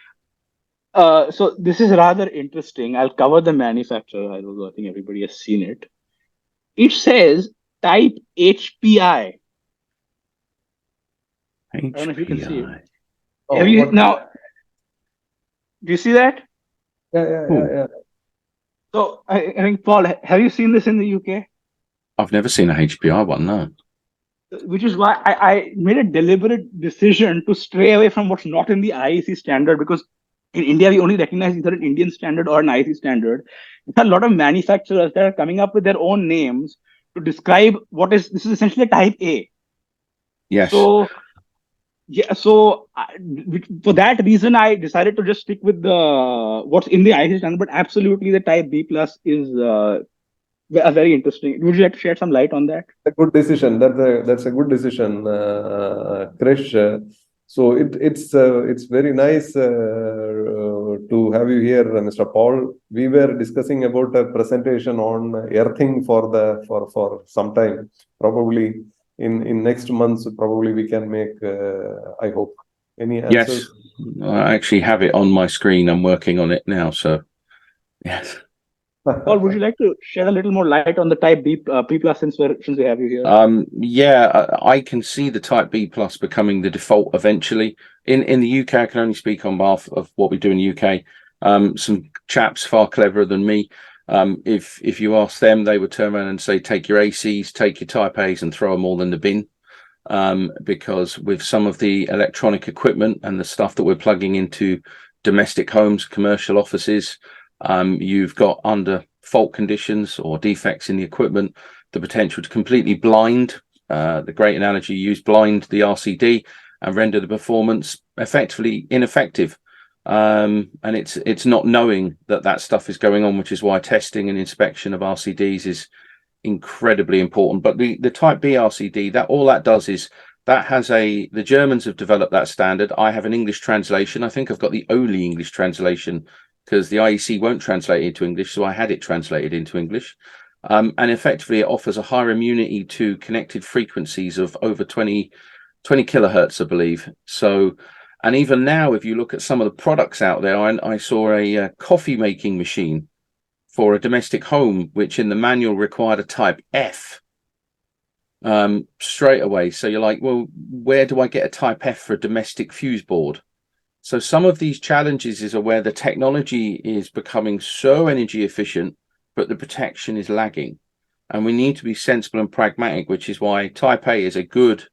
So this is rather interesting. I'll cover the manufacturer. I think everybody has seen it. It says type HPI. I don't know if you can see it. Oh, have you now? Do you see that? Yeah. So I think, Paul, have you seen this in the UK? I've never seen a HPI one, no. Which is why I made a deliberate decision to stray away from what's not in the IEC standard, because in India, we only recognize either an Indian standard or an IEC standard. There are a lot of manufacturers that are coming up with their own names to describe this is essentially a type A. Yes. So, yeah, so for that reason, I decided to just stick with what's in the IEC standard, but absolutely the type B plus is very interesting. Would you like to shed some light on that? A good decision. That's a good decision, Krish. So it's very nice to have you here, Mr. Paul. We were discussing about a presentation on earthing for some time. Probably in next months, probably we can make. I hope any answers. Yes, I actually have it on my screen. I'm working on it now. So yes. Paul, would you like to shed a little more light on the Type B plus since we have you here? Yeah, I can see the Type B plus becoming the default eventually. In the UK, I can only speak on behalf of what we do in the UK. Some chaps far cleverer than me. If you ask them, they would turn around and say, take your ACs, take your Type A's and throw them all in the bin. Because with some of the electronic equipment and the stuff that we're plugging into domestic homes, commercial offices, you've got under fault conditions or defects in the equipment, the potential to completely blind, the great analogy used, blind the RCD and render the performance effectively ineffective. And it's not knowing that stuff is going on, which is why testing and inspection of RCDs is incredibly important. But the Type B RCD, that all that does is that has the Germans have developed that standard. I have an English translation. I think I've got the only English translation because the IEC won't translate it into English, so I had it translated into English. And effectively, it offers a higher immunity to connected frequencies of over 20 kilohertz, I believe. So, and even now, if you look at some of the products out there, I saw a coffee making machine for a domestic home, which in the manual required a Type F straight away. So you're like, well, where do I get a Type F for a domestic fuse board? So some of these challenges is where the technology is becoming so energy efficient, but the protection is lagging. And we need to be sensible and pragmatic, which is why Type A is a good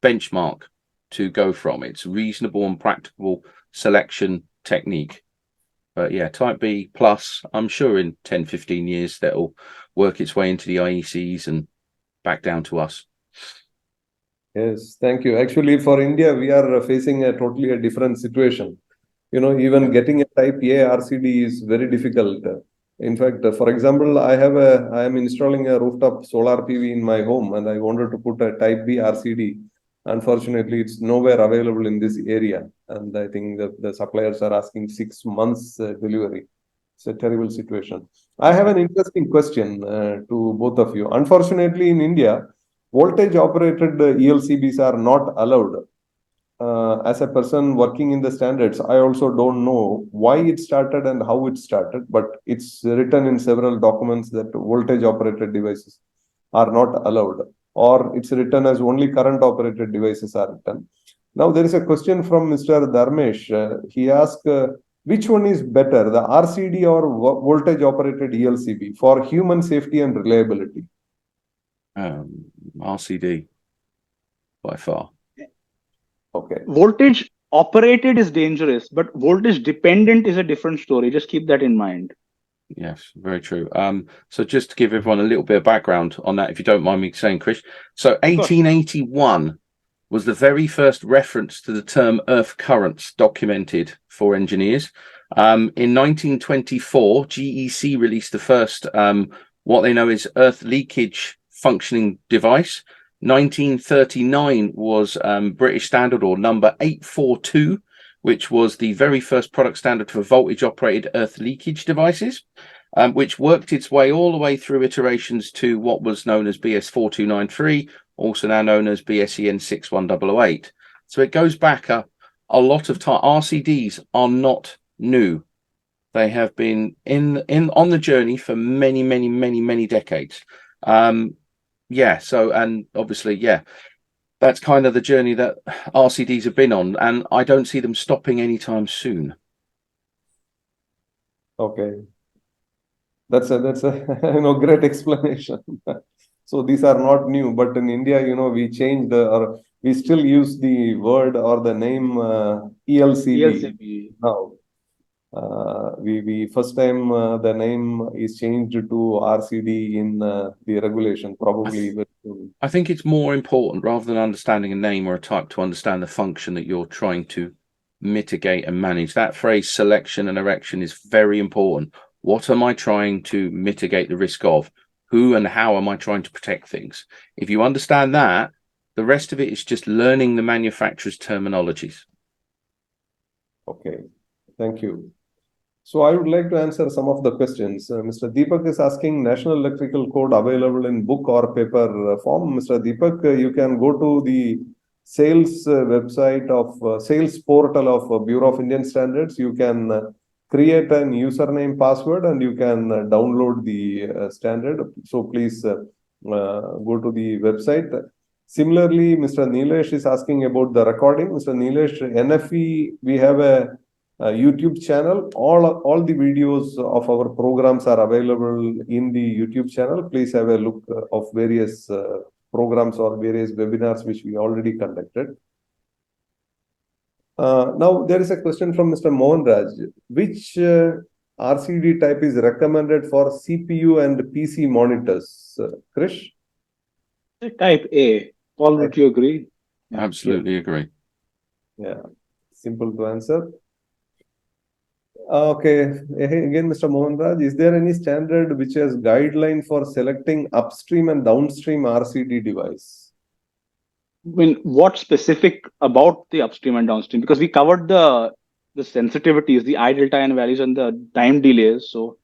benchmark to go from. It's reasonable and practical selection technique. But yeah, Type B plus, I'm sure in 10, 15 years, that'll work its way into the IECs and back down to us. Yes, thank you. Actually, for India, we are facing a totally different situation. Even getting a Type A RCD is very difficult. In fact, for example, I am installing a rooftop solar PV in my home, and I wanted to put a Type B RCD. Unfortunately, it's nowhere available in this area, and I think the suppliers are asking 6 months delivery. It's a terrible situation. I have an interesting question to both of you. Unfortunately, in India, voltage operated ELCBs are not allowed. As a person working in the standards, I also don't know why it started and how it started, but it's written in several documents that voltage operated devices are not allowed, or it's written as only current operated devices are written. Now, there is a question from Mr. Dharmesh. He asked, which one is better, the RCD or voltage operated ELCB for human safety and reliability? RCD by far. Okay. Voltage operated is dangerous, but voltage dependent is a different story. Just keep that in mind. Yes, very true. So just to give everyone a little bit of background on that, if you don't mind me saying, Chris. So 1881 was the very first reference to the term earth currents documented for engineers. In 1924, GEC released the first, what they know is earth leakage functioning device. 1939 was British standard, or number 842, which was the very first product standard for voltage operated earth leakage devices, which worked its way all the way through iterations to what was known as BS 4293, also now known as BSEN 61008. So it goes back a lot of time. RCDs are not new. They have been on the journey for many, many, many, many decades. Yeah, so, and obviously, yeah, that's kind of the journey that RCDs have been on, and I don't see them stopping anytime soon. Okay. That's a great explanation. So these are not new, but in India, we changed or we still use the word or the name ELCB now. We first time the name is changed to RCD in the regulation, probably. I think it's more important, rather than understanding a name or a type, to understand the function that you're trying to mitigate and manage. That phrase selection and erection is very important. What am I trying to mitigate the risk of? Who and how am I trying to protect things? If you understand that, The rest of it is just learning the manufacturer's terminologies. Okay, thank you. So I would like to answer some of the questions. Mr. Deepak is asking National Electrical Code available in book or paper form. Mr. Deepak, you can go to the sales website of sales portal of Bureau of Indian Standards. You can create an username password and you can download the standard. So please go to the website. Similarly, Mr. Nilesh is asking about the recording. Mr. Nilesh, NFE, we have a YouTube channel. All the videos of our programs are available in the YouTube channel. Please have a look of various programs or various webinars which we already conducted. Now there is a question from Mr. Mohan Raj. Which RCD type is recommended for CPU and PC monitors? Krish? Type A. Paul, would you agree? Absolutely agree. Yeah, simple to answer. Okay, again, Mr. Mohan Raj, is there any standard which has guideline for selecting upstream and downstream RCD device? I mean, what specific about the upstream and downstream? Because we covered the sensitivities, the I delta N values, and the time delays. So,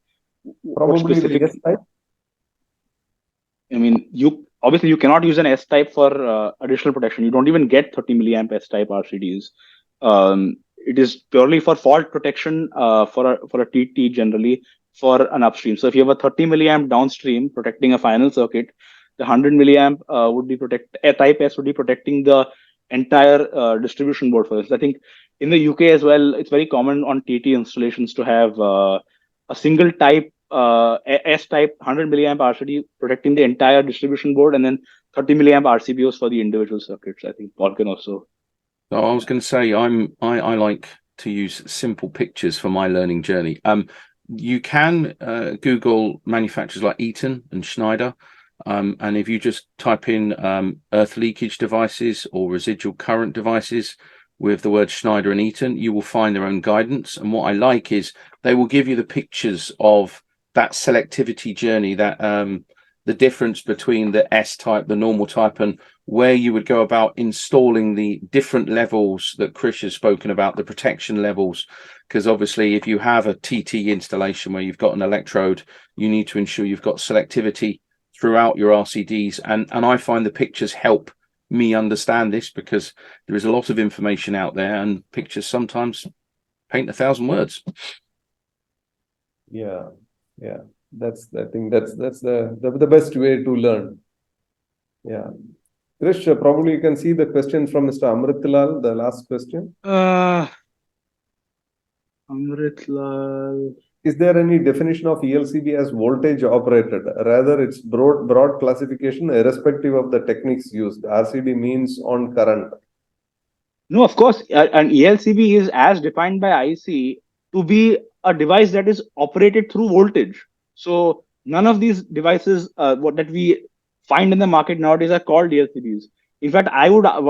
what Probably specific? the S type. I mean, obviously you cannot use an S type for additional protection. You don't even get 30 milliamp S type RCDs. It is purely for fault protection for a TT generally for an upstream. So if you have a 30 milliamp downstream protecting a final circuit, the 100 milliamp would be a type S would be protecting the entire distribution board for this. I think in the UK as well, it's very common on TT installations to have a single type S type 100 milliamp RCD protecting the entire distribution board, and then 30 milliamp RCBOs for the individual circuits. I think Paul can also. So I was going to say I like to use simple pictures for my learning journey. You can Google manufacturers like Eaton and Schneider, and if you just type in earth leakage devices or residual current devices with the word Schneider and Eaton, you will find their own guidance. And what I like is they will give you the pictures of that selectivity journey, that the difference between the S type, the normal type, and where you would go about installing the different levels that Krish has spoken about, the protection levels. Because obviously, if you have a TT installation where you've got an electrode, you need to ensure you've got selectivity throughout your RCDs. And I find the pictures help me understand this, because there is a lot of information out there, and pictures sometimes paint 1,000 words. Yeah. I think that's the best way to learn. Yeah. Krish, probably you can see the question from Mr. Amritlal, the last question. Amritlal. Is there any definition of ELCB as voltage operated? Rather, it's broad classification irrespective of the techniques used. RCD means on current. No, of course. An ELCB is as defined by IC to be a device that is operated through voltage. So none of these devices that we find in the market nowadays are called ELCBs. In fact,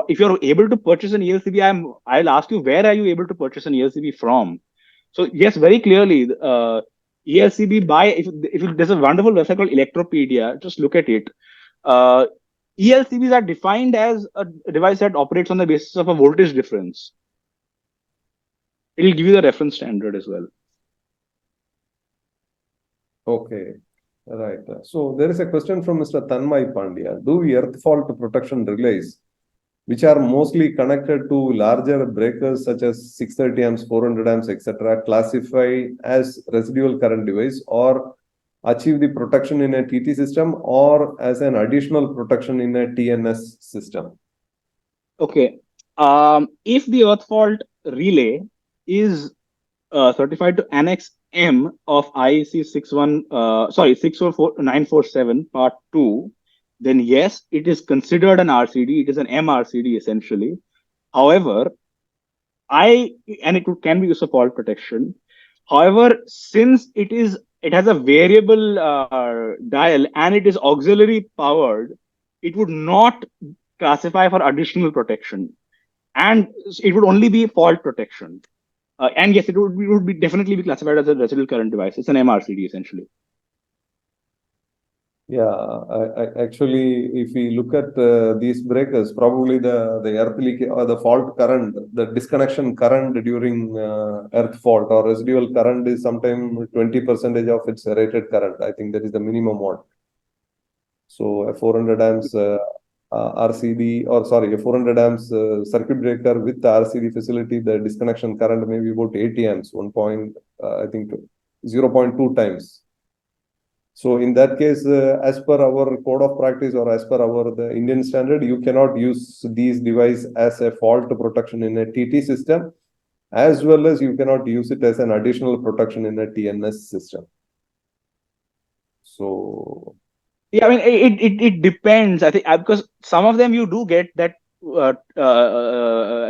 if you're able to purchase an ELCB, I'll ask you, where are you able to purchase an ELCB from? So yes, very clearly, ELCB if there's a wonderful website called Electropedia, just look at it. ELCBs are defined as a device that operates on the basis of a voltage difference. It'll give you the reference standard as well. Okay, right. So there is a question from Mr. Tanmay Pandya. Do earth fault protection relays, which are mostly connected to larger breakers such as 630 amps, 400 amps, etc., classify as residual current device or achieve the protection in a TT system or as an additional protection in a TNS system? Okay. If the earth fault relay is certified to Annex M of IEC 64947 Part 2, then yes, it is considered an RCD. It is an MRCD essentially. However, and it can be used for fault protection. However, since it has a variable dial and it is auxiliary powered, it would not classify for additional protection, and it would only be fault protection. And yes, it would be definitely be classified as a residual current device. It's an MRCD essentially. Yeah, actually, if we look at these breakers, probably the earth leak or the fault current, the disconnection current during earth fault or residual current is sometimes 20% of its rated current. I think that is the minimum one. So a 400 amps RCD, or sorry, a 400 amps circuit breaker with the RCD facility, the disconnection current may be about 80 amps, I think 0.2 times. So in that case, as per our code of practice or as per the Indian standard, you cannot use these devices as a fault protection in a TT system, as well as you cannot use it as an additional protection in a TNS system. So Yeah, I mean, it depends. I think because some of them you do get that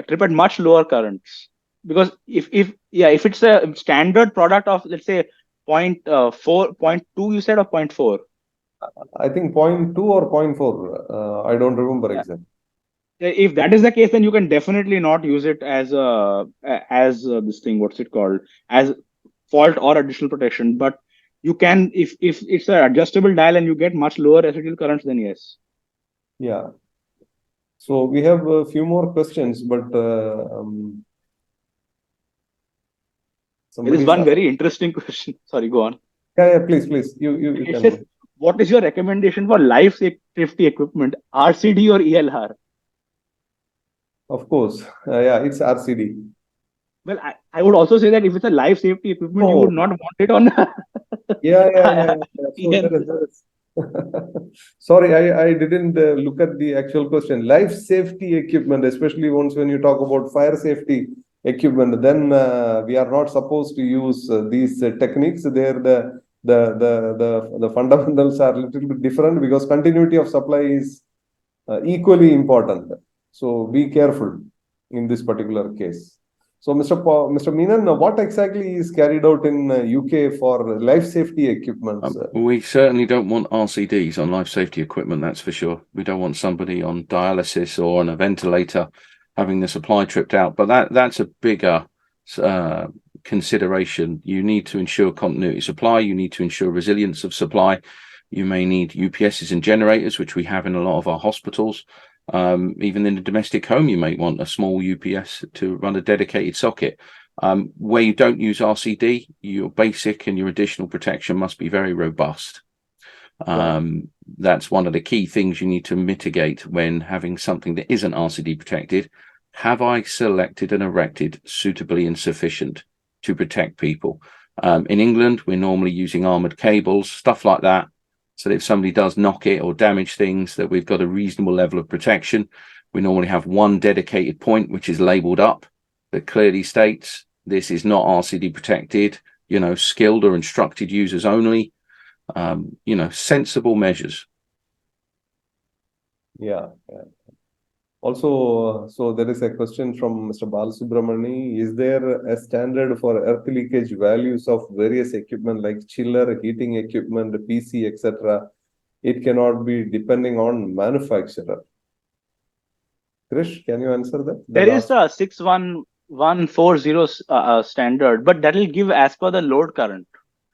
trip at much lower currents. Because if it's a standard product of, let's say, 0.2, you said, or 0.4. I think 0.2 or 0.4. I don't remember Yeah. exactly. If that is the case, then you can definitely not use it as this thing. What's it called? As fault or additional protection. But you can, if it's an adjustable dial and you get much lower residual currents, then yes. Yeah. So we have a few more questions, but There is somebody is one asking. very interesting question. Sorry, go on. Yeah, please. You It can says, go. what is your recommendation for life safety equipment, RCD or ELR? Of course. Yeah, it's RCD. Well, I would also say that if it's a life safety equipment, you would Oh, not want it on yeah. So EL. there is. Sorry, I didn't look at the actual question. Life safety equipment, especially once when you talk about fire safety equipment, then we are not supposed to use these techniques. There, the fundamentals are a little bit different because continuity of supply is equally important. So be careful in this particular case. So, Mr. Meenan, what exactly is carried out in UK for life safety equipment? We certainly don't want RCDs on life safety equipment, that's for sure. We don't want somebody on dialysis or on a ventilator having the supply tripped out. But that's a bigger consideration. You need to ensure continuity of supply. You need to ensure resilience of supply. You may need UPSs and generators, which we have in a lot of our hospitals. Even in the domestic home, you may want a small UPS to run a dedicated socket. Where you don't use RCD, your basic and your additional protection must be very robust. That's one of the key things you need to mitigate when having something that isn't RCD protected. Have I selected and erected suitably and sufficient to protect people? In England, we're normally using armored cables, stuff like that. So that if somebody does knock it or damage things, that we've got a reasonable level of protection. We normally have one dedicated point, which is labeled up, that clearly states this is not RCD protected, skilled or instructed users only, sensible measures. Yeah. Also, so there is a question from Mr. Balasubramani. Is there a standard for earth leakage values of various equipment like chiller, heating equipment, PC, etc.? It cannot be depending on manufacturer. Krish, can you answer that? There is a 61140 standard, but that will give as per the load current.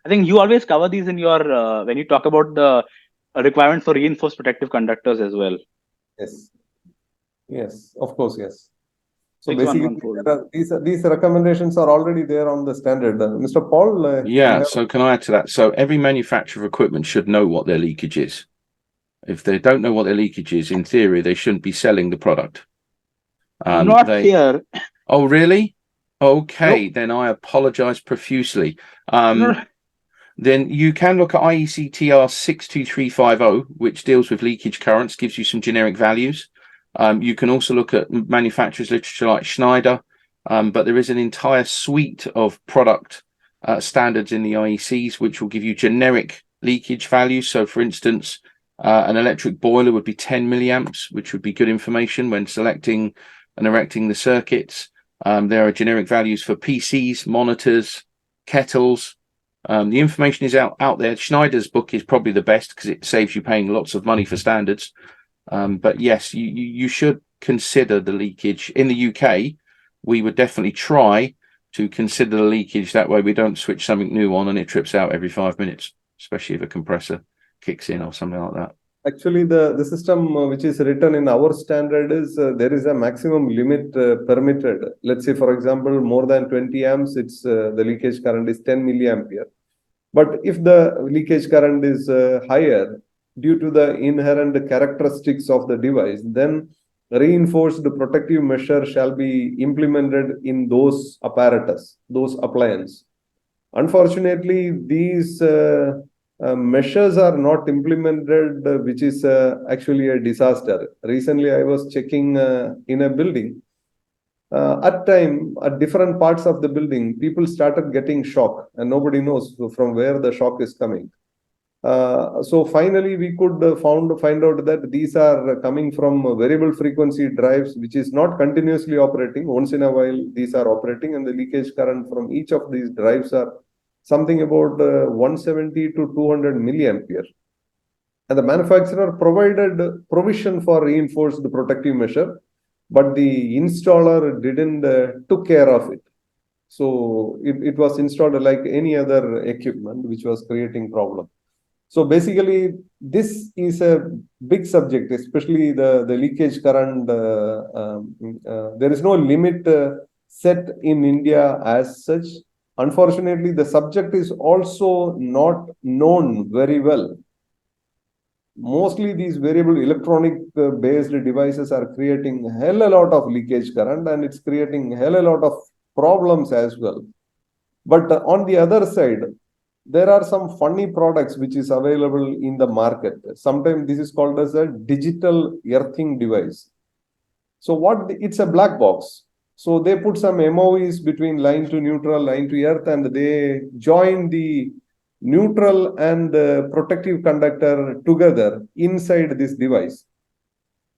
I think you always cover these in your when you talk about the requirement for reinforced protective conductors as well. Yes, of course, yes. So 61140. these recommendations are already there on the standard. Mr. Paul? So can I add to that? So every manufacturer of equipment should know what their leakage is. If they don't know what their leakage is, in theory, they shouldn't be selling the product. Not here. Oh, really? Okay, Nope. then I apologize profusely. No. Then you can look at IEC TR 62350, which deals with leakage currents, gives you some generic values. You can also look at manufacturers' literature like Schneider, but there is an entire suite of product standards in the IECs, which will give you generic leakage values. So, for instance, an electric boiler would be 10 milliamps, which would be good information when selecting and erecting the circuits. There are generic values for PCs, monitors, kettles. The information is out there. Schneider's book is probably the best because it saves you paying lots of money for standards. But yes, you should consider the leakage. In the UK, we would definitely try to consider the leakage. That way we don't switch something new on and it trips out every 5 minutes, especially if a compressor kicks in or something like that. Actually, the system which is written in our standard is there is a maximum limit permitted. Let's say, for example, more than 20 amps, it's the leakage current is 10 milliampere. But if the leakage current is higher due to the inherent characteristics of the device, then reinforced protective measure shall be implemented in those apparatus, those appliances. Unfortunately, these measures are not implemented, which is actually a disaster. Recently, I was checking in a building. At different parts of the building, people started getting shock, and nobody knows from where the shock is coming. So finally, we could find out that these are coming from variable frequency drives, which is not continuously operating. Once in a while, these are operating, and the leakage current from each of these drives are something about 170 to 200 milliampere. And the manufacturer provided provision for reinforced protective measure, but the installer didn't took care of it. So it was installed like any other equipment, which was creating problem. So basically, this is a big subject, especially the leakage current. There is no limit set in India as such. Unfortunately, the subject is also not known very well. Mostly these variable electronic based devices are creating hell a lot of leakage current, and it's creating hell a lot of problems as well. But on the other side, there are some funny products which is available in the market. Sometimes this is called as a digital earthing device. So it's a black box. So they put some MOVs between line to neutral, line to earth, and they join the neutral and protective conductor together inside this device.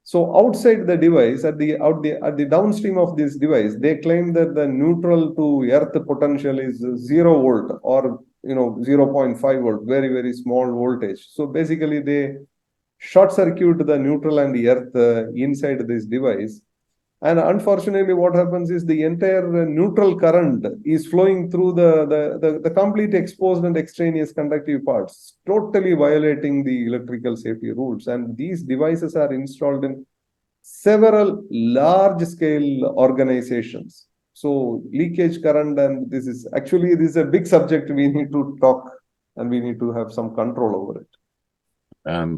So outside the device, at the downstream of this device, they claim that the neutral to earth potential is 0 volt or 0.5 volt, very, very small voltage. So basically they short circuit the neutral and the earth inside this device. And unfortunately, what happens is the entire neutral current is flowing through the complete exposed and extraneous conductive parts, totally violating the electrical safety rules. And these devices are installed in several large-scale organizations. So leakage current, and this is a big subject we need to talk, and we need to have some control over it.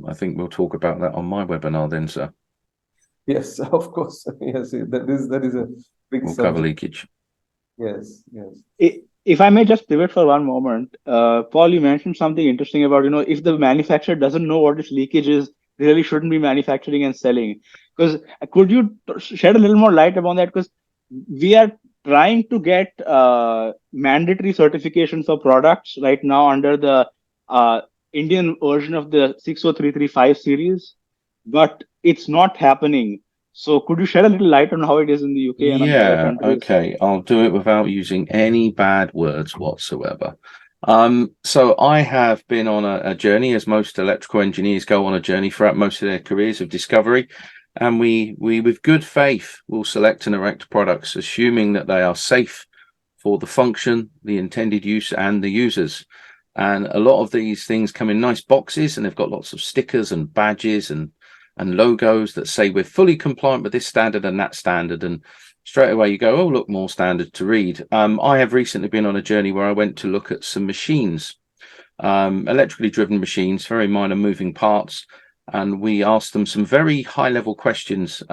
I think we'll talk about that on my webinar then, sir. Yes, of course. Yes, that is a big We'll subject. cover leakage. Yes. If I may just pivot for one moment, Paul, you mentioned something interesting about, if the manufacturer doesn't know what its leakage is, they really shouldn't be manufacturing and selling. Because could you shed a little more light upon that? Because we are trying to get mandatory certification for products right now under the Indian version of the 60335 series, but it's not happening. So could you shed a little light on how it is in the UK and in other countries? Okay. I'll do it without using any bad words whatsoever. So I have been on a journey, as most electrical engineers go on a journey throughout most of their careers of discovery. And we with good faith will select and erect products, assuming that they are safe for the function, the intended use, and the users. And a lot of these things come in nice boxes, and they've got lots of stickers and badges and logos that say we're fully compliant with this standard and that standard. And straight away you go, oh, look, more standard to read. I have recently been on a journey where I went to look at some machines, electrically driven machines, very minor moving parts. And we asked them some very high level questions.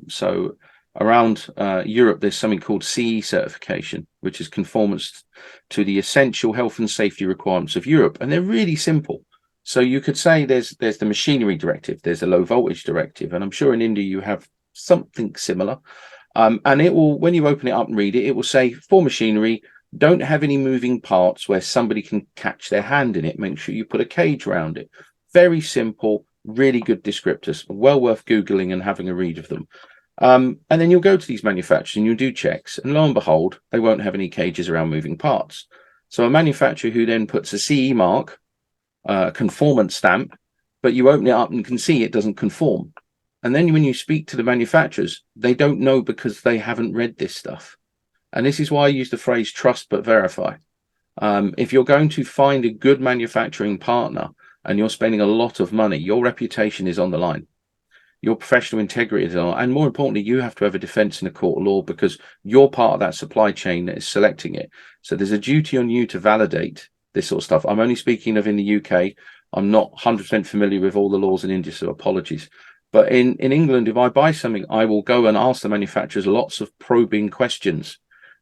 So around Europe, there's something called CE certification, which is conformance to the essential health and safety requirements of Europe. And they're really simple. So you could say there's the machinery directive, there's a low voltage directive, and I'm sure in India you have something similar. And it will, when you open it up and read it, it will say for machinery, don't have any moving parts where somebody can catch their hand in it. Make sure you put a cage around it. Very simple, really good descriptors, well worth Googling and having a read of them. And then you'll go to these manufacturers and you'll do checks, and lo and behold, they won't have any cages around moving parts. So a manufacturer who then puts a CE mark, conformance stamp, but you open it up and can see it doesn't conform. And then when you speak to the manufacturers, they don't know because they haven't read this stuff. And this is why I use the phrase trust but verify. If you're going to find a good manufacturing partner, and you're spending a lot of money, your reputation is on the line. Your professional integrity is on, and more importantly, you have to have a defense in a court of law because you're part of that supply chain that is selecting it. So there's a duty on you to validate this sort of stuff. I'm only speaking of in the UK. I'm not 100% familiar with all the laws in India, so apologies. But in England, if I buy something, I will go and ask the manufacturers lots of probing questions.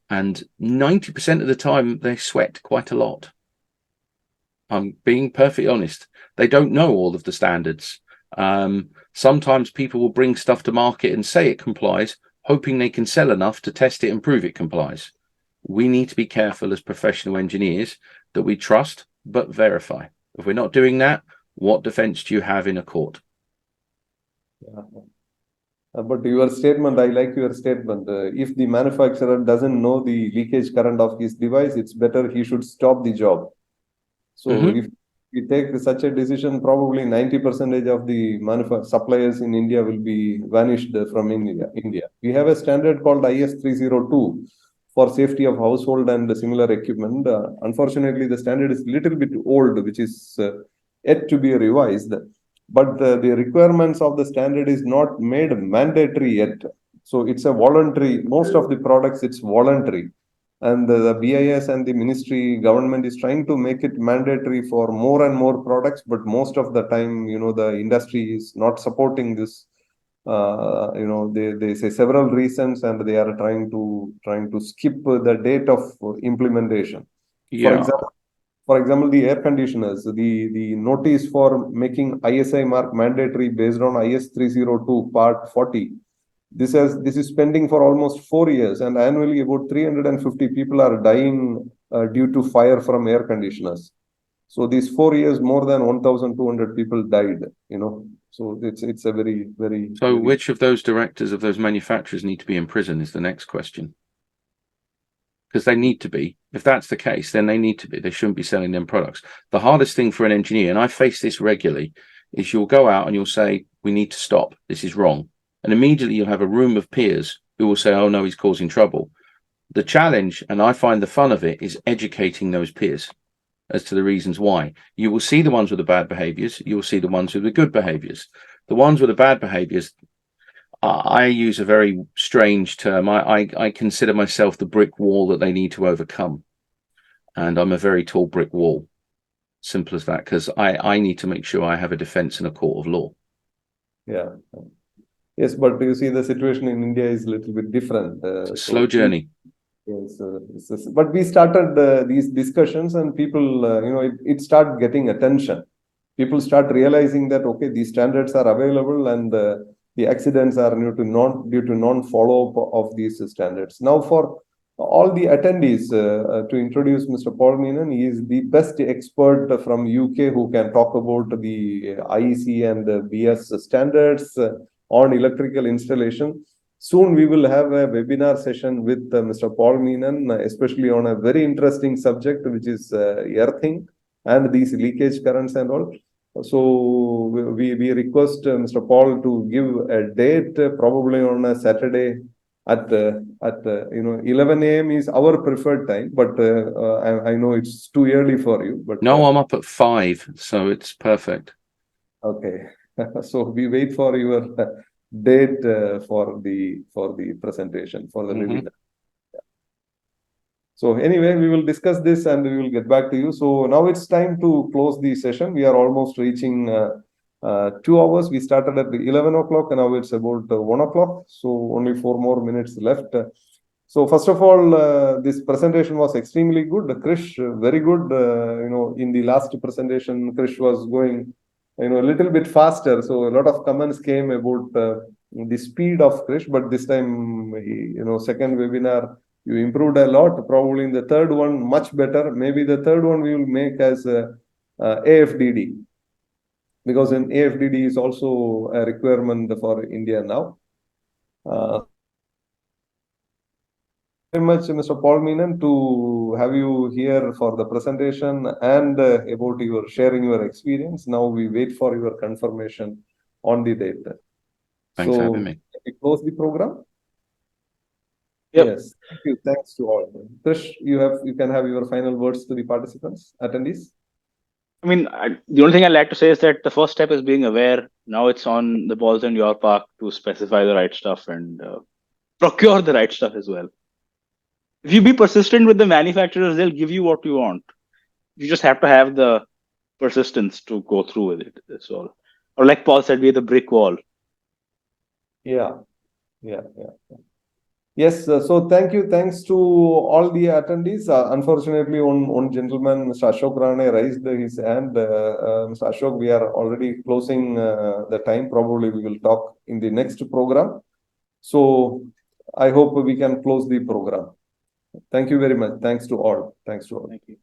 And 90% of the time, they sweat quite a lot. I'm being perfectly honest. They don't know all of the standards. Sometimes people will bring stuff to market and say it complies, hoping they can sell enough to test it and prove it complies. We need to be careful as professional engineers that we trust but verify. If we're not doing that, what defense do you have in a court? Yeah. But your statement, I like your statement. If the manufacturer doesn't know the leakage current of his device, it's better he should stop the job. So if we take such a decision, probably 90% of the suppliers in India will be vanished from India. We have a standard called IS 302 for safety of household and similar equipment. Unfortunately, the standard is a little bit old, which is yet to be revised. But the requirements of the standard is not made mandatory yet. So it's a voluntary, most of the products, it's voluntary. And the BIS and the ministry government is trying to make it mandatory for more and more products. But most of the time, the industry is not supporting this. They say several reasons, and they are trying to skip the date of implementation. Yeah. For example, the air conditioners, the notice for making ISI mark mandatory based on IS 302 part 40. This is pending for almost 4 years, and annually about 350 people are dying due to fire from air conditioners. So these 4 years, more than 1,200 people died. So it's a very, very. So which of those directors of those manufacturers need to be in prison is the next question. Because they need to be. If that's the case, then they need to be. They shouldn't be selling them products. The hardest thing for an engineer, and I face this regularly, is you'll go out and you'll say, we need to stop. This is wrong. And immediately you'll have a room of peers who will say, oh, no, he's causing trouble. The challenge, and I find the fun of it, is educating those peers as to the reasons why. You will see the ones with the bad behaviors. You will see the ones with the good behaviors. The ones with the bad behaviors, I use a very strange term. I consider myself the brick wall that they need to overcome. And I'm a very tall brick wall. Simple as that, because I need to make sure I have a defense in a court of law. Yeah. Yes, but you see the situation in India is a little bit different. It's a slow journey. Yes, but we started these discussions, and people, it started getting attention. People start realizing that, okay, these standards are available, and the accidents are due to non-follow-up of these standards. Now, for all the attendees, to introduce Mr. Paul Meenan, he is the best expert from UK who can talk about the IEC and the BS standards on electrical installation. Soon we will have a webinar session with Mr. Paul Meenan, especially on a very interesting subject, which is earthing and these leakage currents and all. So we request Mr. Paul to give a date, probably on a Saturday at 11 a.m. is our preferred time, but I know it's too early for you. But no, I'm up at 5, so it's perfect. Okay. So we wait for your date for the presentation, for the webinar. Yeah. So anyway, we will discuss this and we will get back to you. So now it's time to close the session. We are almost reaching 2 hours. We started at 11 o'clock and now it's about 1 o'clock. So only 4 more minutes left. So first of all, this presentation was extremely good. Krish, very good. In the last presentation, Krish was going a little bit faster. So a lot of comments came about the speed of Krish, but this time, second webinar, you improved a lot. Probably in the third one, much better. Maybe the third one we will make as AFDD, because in AFDD is also a requirement for India now. Very much, Mr. Paul Meenan, to have you here for the presentation and about your sharing your experience. Now we wait for your confirmation on the date. Thanks for having me. Can we close the program? Yep. Yes. Thank you. Thanks to all. Krish, you can have your final words to the participants, attendees. The only thing I'd like to say is that the first step is being aware. Now it's on the balls in your park to specify the right stuff and procure the right stuff as well. If you be persistent with the manufacturers, they'll give you what you want. You just have to have the persistence to go through with it. That's all. Or like Paul said, be the brick wall. Yeah. Yes, so thanks to all the attendees. Unfortunately, one gentleman, Mr. Ashok Rane, raised his hand. Mr. Ashok, we are already closing the time. Probably we will talk in the next program. So I hope we can close the program. Thank you very much. Thanks to all. Thank you.